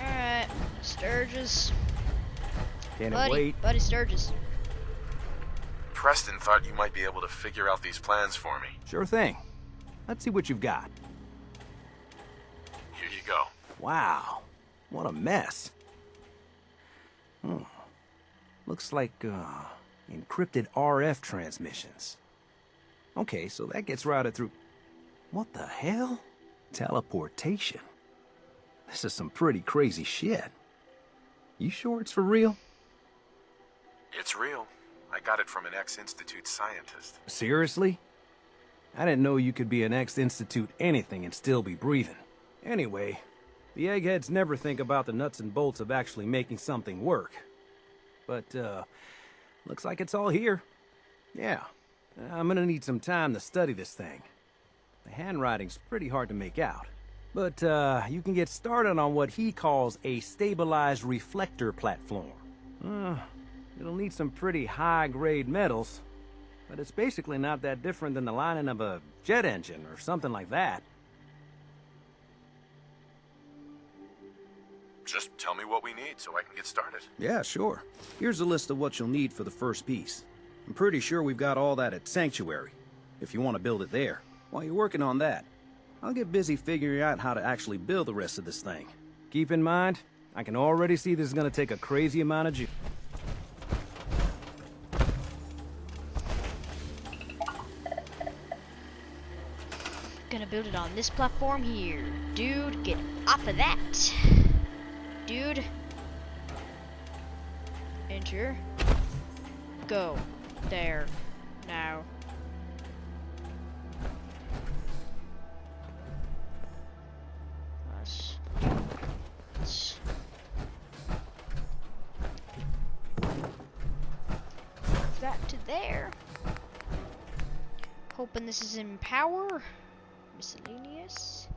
Speaker 1: Alright, Sturgis.
Speaker 16: Can't
Speaker 1: Buddy Sturgis.
Speaker 3: Preston thought you might be able to figure out these plans for me.
Speaker 16: Sure thing. Let's see what you've got.
Speaker 3: Here you go.
Speaker 16: Wow, what a mess. Looks like, encrypted RF transmissions. Okay, so that gets routed through... What the hell? Teleportation. This is some pretty crazy shit. You sure it's for real?
Speaker 3: It's real. I got it from an ex-Institute scientist.
Speaker 16: Seriously? I didn't know you could be an ex-Institute anything and still be breathing. Anyway, the eggheads never think about the nuts and bolts of actually making something work. But, looks like it's all here. Yeah, I'm gonna need some time to study this thing. The handwriting's pretty hard to make out. But, you can get started on what he calls a stabilized reflector platform. It'll need some pretty high-grade metals, but it's basically not that different than the lining of a jet engine or something like that.
Speaker 3: Just tell me what we need so I can get started.
Speaker 16: Yeah, sure. Here's a list of what you'll need for the first piece. I'm pretty sure we've got all that at Sanctuary, if you want to build it there. While you're working on that, I'll get busy figuring out how to actually build the rest of this thing. Keep in mind, I can already see this is going to take a crazy amount of juice.
Speaker 1: Gonna build it on this platform here. Dude, get off of that. Dude. Enter. Go. There. Now. Let's move that to there. Hoping this is in power. Miscellaneous.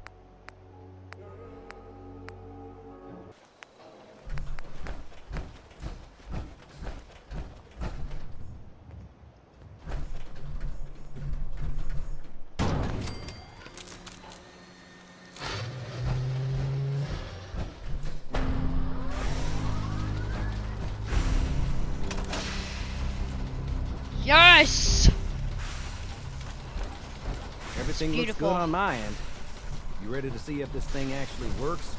Speaker 1: Yes!
Speaker 16: Everything looks good on my end. You ready to see if this thing actually works?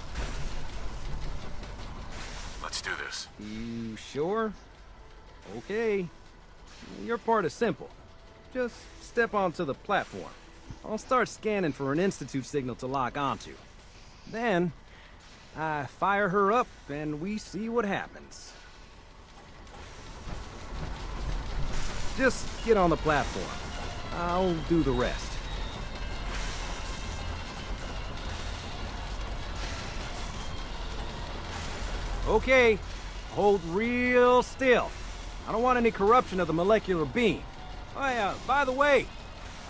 Speaker 3: Let's do this.
Speaker 16: You sure? Okay. Your part is simple. Just step onto the platform. I'll start scanning for an Institute signal to lock onto. Then, I fire her up and we see what happens. Just get on the platform. I'll do the rest. Okay, hold real still. I don't want any corruption of the molecular beam. Oh yeah, by the way,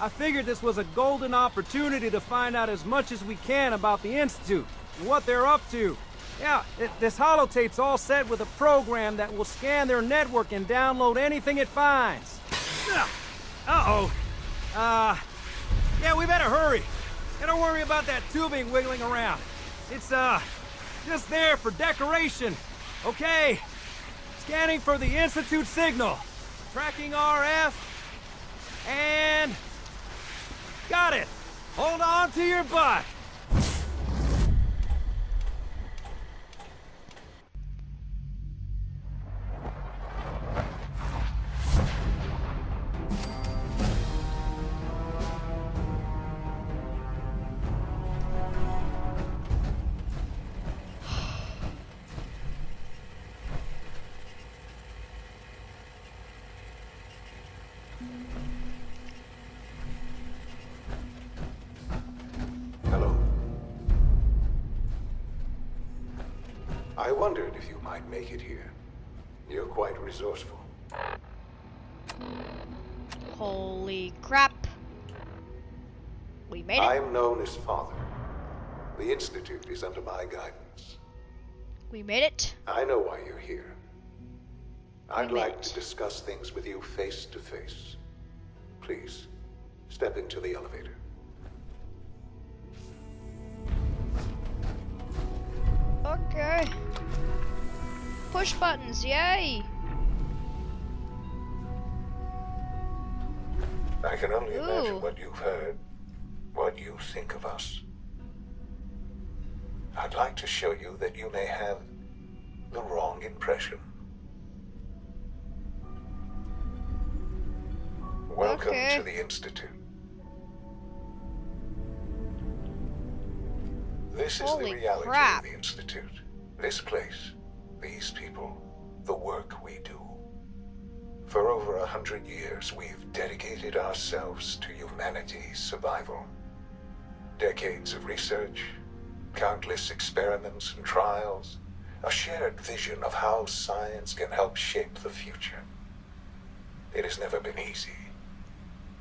Speaker 16: I figured this was a golden opportunity to find out as much as we can about the Institute and what they're up to. Yeah, this holotape's all set with a program that will scan their network and download anything it finds. Uh-oh. Yeah, we better hurry. And don't worry about that tubing wiggling around. It's, just there for decoration. Okay. Scanning for the Institute signal. Tracking RF. And... got it. Hold on to your butt.
Speaker 4: Hello.
Speaker 6: I wondered if you might make it here. You're quite resourceful.
Speaker 1: Holy crap. We made it.
Speaker 6: I'm known as Father. The Institute is under my guidance.
Speaker 1: We made it.
Speaker 6: I know why you're here. I'd like to discuss things with you face to face. Please, step into the elevator.
Speaker 1: Okay. Push buttons, yay!
Speaker 6: I can only imagine what you've heard, what you think of us. I'd like to show you that you may have the wrong impression. Welcome to the Institute. This is the reality of the Institute. This place, these people, the work we do. For over 100 years, we've dedicated ourselves to humanity's survival. Decades of research, countless experiments and trials, a shared vision of how science can help shape the future. It has never been easy,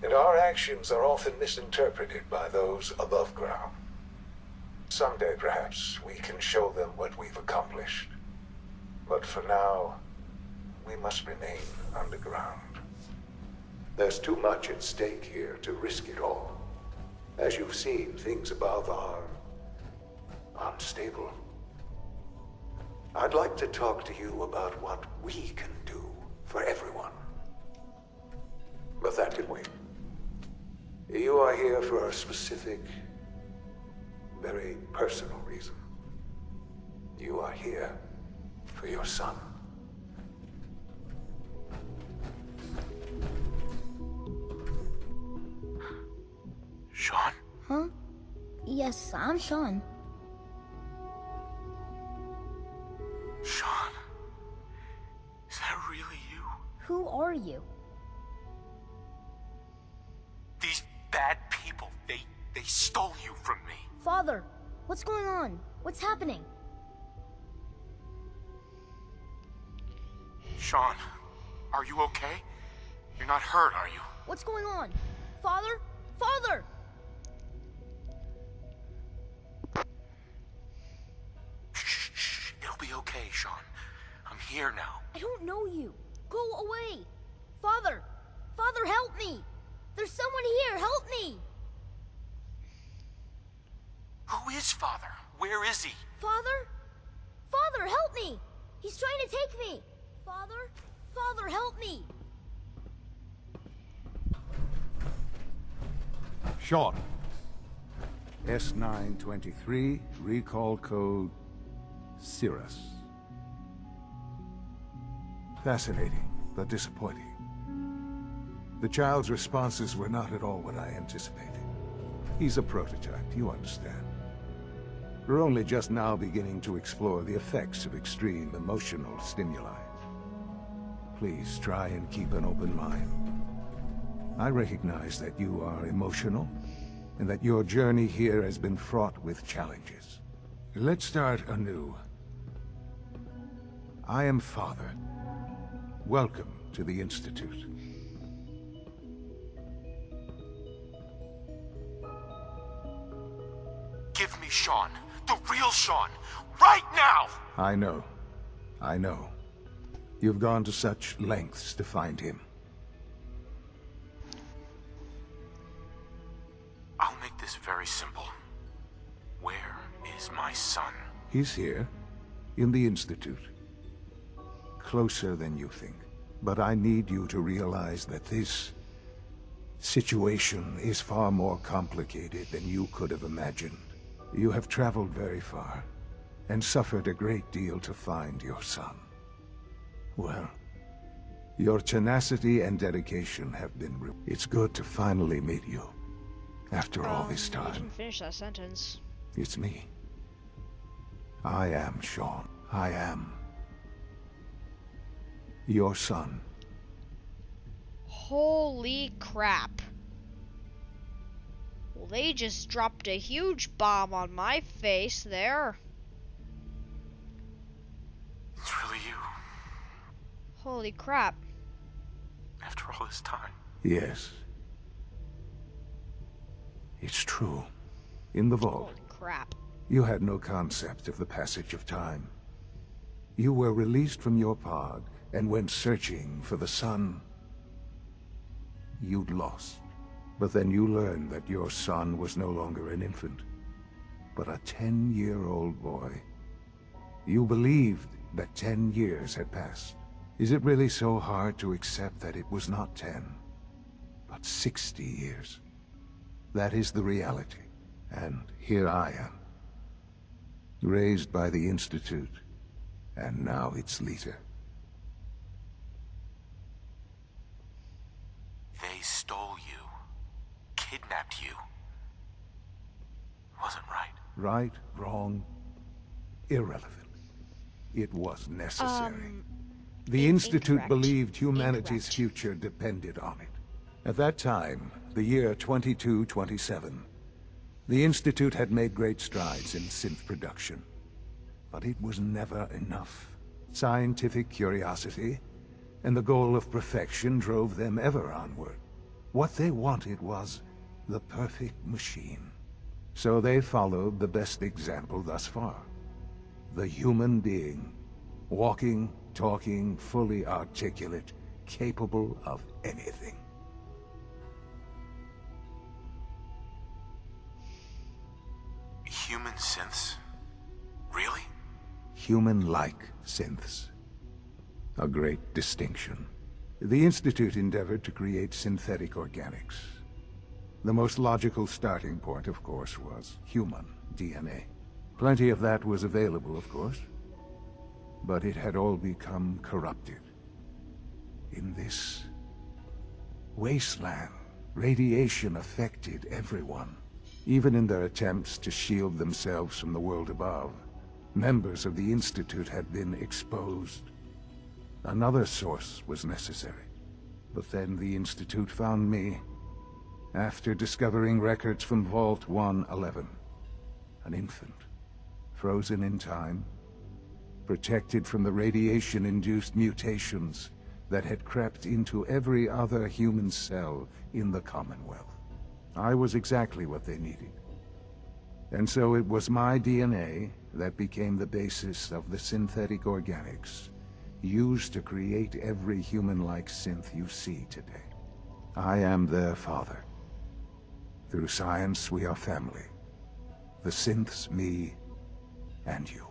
Speaker 6: and our actions are often misinterpreted by those above ground. Someday, perhaps, we can show them what we've accomplished. But for now, we must remain underground. There's too much at stake here to risk it all. As you've seen, things above are unstable. I'd like to talk to you about what we can do for everyone. But that can wait. You are here for a specific, very personal reason. You are here for your son.
Speaker 3: Sean?
Speaker 19: Huh? Yes, I'm Sean.
Speaker 3: Sean? Is that really you?
Speaker 19: Who are you?
Speaker 3: These bad people, they stole you from me.
Speaker 19: Father, what's going on? What's happening?
Speaker 3: Sean, are you okay? You're not hurt, are you?
Speaker 19: What's going on? Father? Father!
Speaker 3: Shh. It'll be okay, Sean. I'm here now.
Speaker 19: I don't know you. Go away. Father! Father, help me! There's someone here. Help me!
Speaker 3: Who is Father? Where is he?
Speaker 19: Father? Father, help me! He's trying to take me! Father? Father, help me!
Speaker 13: Sean. S923, recall code Cirrus. Fascinating, but disappointing. The child's responses were not at all what I anticipated. He's a prototype, you understand. We're only just now beginning to explore the effects of extreme emotional stimuli. Please try and keep an open mind. I recognize that you are emotional, and that your journey here has been fraught with challenges. Let's start anew. I am Father. Welcome to the Institute.
Speaker 3: Give me Sean. The real Sean. Right now!
Speaker 13: I know. You've gone to such lengths to find him.
Speaker 3: I'll make this very simple. Where is my son?
Speaker 13: He's here, in the Institute. Closer than you think. But I need you to realize that this situation is far more complicated than you could have imagined. You have traveled very far, and suffered a great deal to find your son. Well, your tenacity and dedication have been It's good to finally meet you. After all this
Speaker 1: You
Speaker 13: time.
Speaker 1: didn't finish that sentence.
Speaker 13: It's me. I am Sean. I am your son.
Speaker 1: Holy crap. Well, they just dropped a huge bomb on my face there.
Speaker 3: you?
Speaker 1: Holy crap.
Speaker 3: After all this time.
Speaker 13: Yes. It's true. In the vault,
Speaker 1: Holy crap.
Speaker 13: you had no concept of the passage of time. You were released from your pod and went searching for the sun you'd lost. But then you learned that your son was no longer an infant, but a 10-year-old boy. You believed that 10 years had passed. Is it really so hard to accept that it was not 10, but 60 years? That is the reality. And here I am, raised by the Institute, and now its leader.
Speaker 3: They stole you. Kidnapped you. Wasn't right.
Speaker 13: Right, wrong, irrelevant. It was necessary. The Institute
Speaker 1: incorrect.
Speaker 13: believed humanity's future depended on it. At that time, the year 2227, the Institute had made great strides in synth production. But it was never enough. Scientific curiosity and the goal of perfection drove them ever onward. What they wanted was the perfect machine. So they followed the best example thus far. The human being. Walking, talking, fully articulate, capable of anything.
Speaker 3: Human synths? Really?
Speaker 13: Human-like synths. A great distinction. The Institute endeavored to create synthetic organics. The most logical starting point, of course, was human DNA. Plenty of that was available, of course. But it had all become corrupted. In this wasteland, radiation affected everyone. Even in their attempts to shield themselves from the world above, members of the Institute had been exposed. Another source was necessary. But then the Institute found me, after discovering records from Vault 111. An infant, frozen in time, protected from the radiation-induced mutations that had crept into every other human cell in the Commonwealth. I was exactly what they needed. And so it was my DNA that became the basis of the synthetic organics used to create every human-like synth you see today. I am their father. Through science, we are family. The synths, me, and you.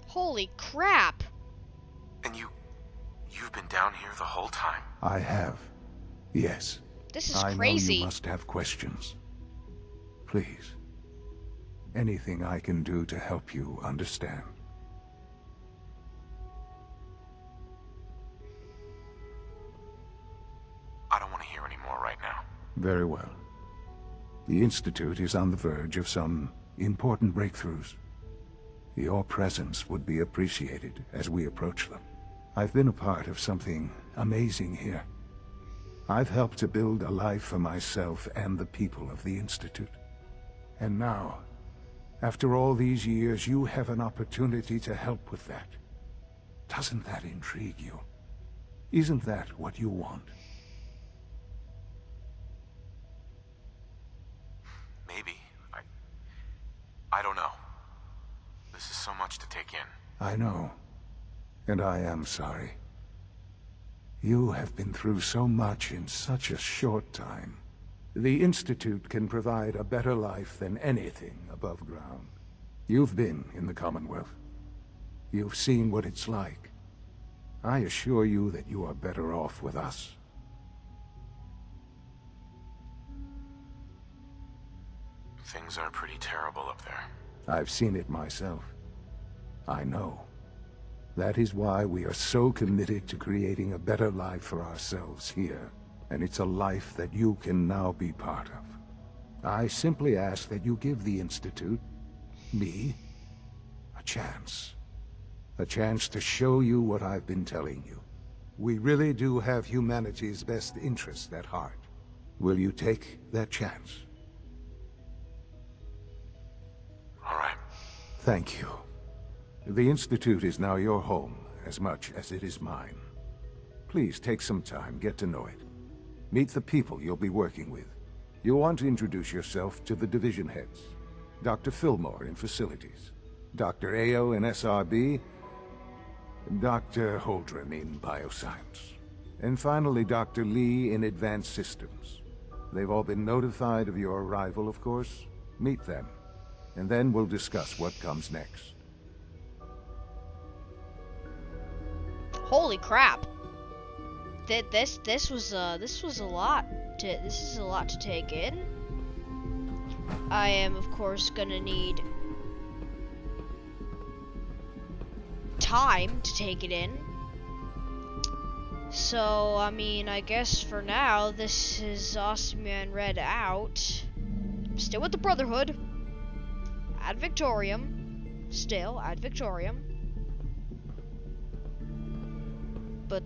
Speaker 1: Holy crap!
Speaker 3: And you've been down here the whole time?
Speaker 13: I have. Yes.
Speaker 1: This is
Speaker 13: I
Speaker 1: crazy.
Speaker 13: know you must have questions. Please. Anything I can do to help you understand.
Speaker 3: I don't want to hear any more right now.
Speaker 13: Very well. The Institute is on the verge of some important breakthroughs. Your presence would be appreciated as we approach them. I've been a part of something amazing here. I've helped to build a life for myself and the people of the Institute. And now, after all these years, you have an opportunity to help with that. Doesn't that intrigue you? Isn't that what you want?
Speaker 3: Maybe. I don't know. This is so much to take in.
Speaker 13: I know. And I am sorry. You have been through so much in such a short time. The Institute can provide a better life than anything above ground. You've been in the Commonwealth. You've seen what it's like. I assure you that you are better off with us.
Speaker 3: Things are pretty terrible up there.
Speaker 13: I've seen it myself. I know. That is why we are so committed to creating a better life for ourselves here. And it's a life that you can now be part of. I simply ask that you give the Institute, me, a chance. A chance to show you what I've been telling you. We really do have humanity's best interest at heart. Will you take that chance?
Speaker 3: All right.
Speaker 13: Thank you. The Institute is now your home, as much as it is mine. Please take some time, get to know it. Meet the people you'll be working with. You'll want to introduce yourself to the division heads. Dr. Fillmore in Facilities, Dr. Ao in SRB, and Dr. Holdren in Bioscience. And finally, Dr. Lee in Advanced Systems. They've all been notified of your arrival, of course. Meet them, and then we'll discuss what comes next.
Speaker 1: Holy crap! This was a lot. This is a lot to take in. I am, of course, gonna need time to take it in. So, I mean, I guess for now, this is Ozymandias Red out. I'm still with the Brotherhood. Ad Victorium. Still, Ad Victorium. But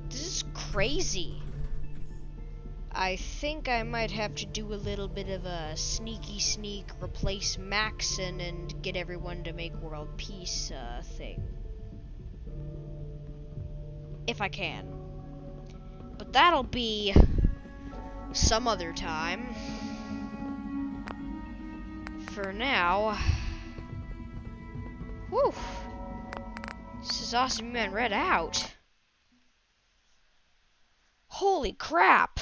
Speaker 1: this is crazy. I think I might have to do a little bit of a sneaky sneak, replace Maxon, and get everyone to make world peace thing. If I can. But that'll be some other time. For now, whew, this is Ozymandias Red out. Holy crap!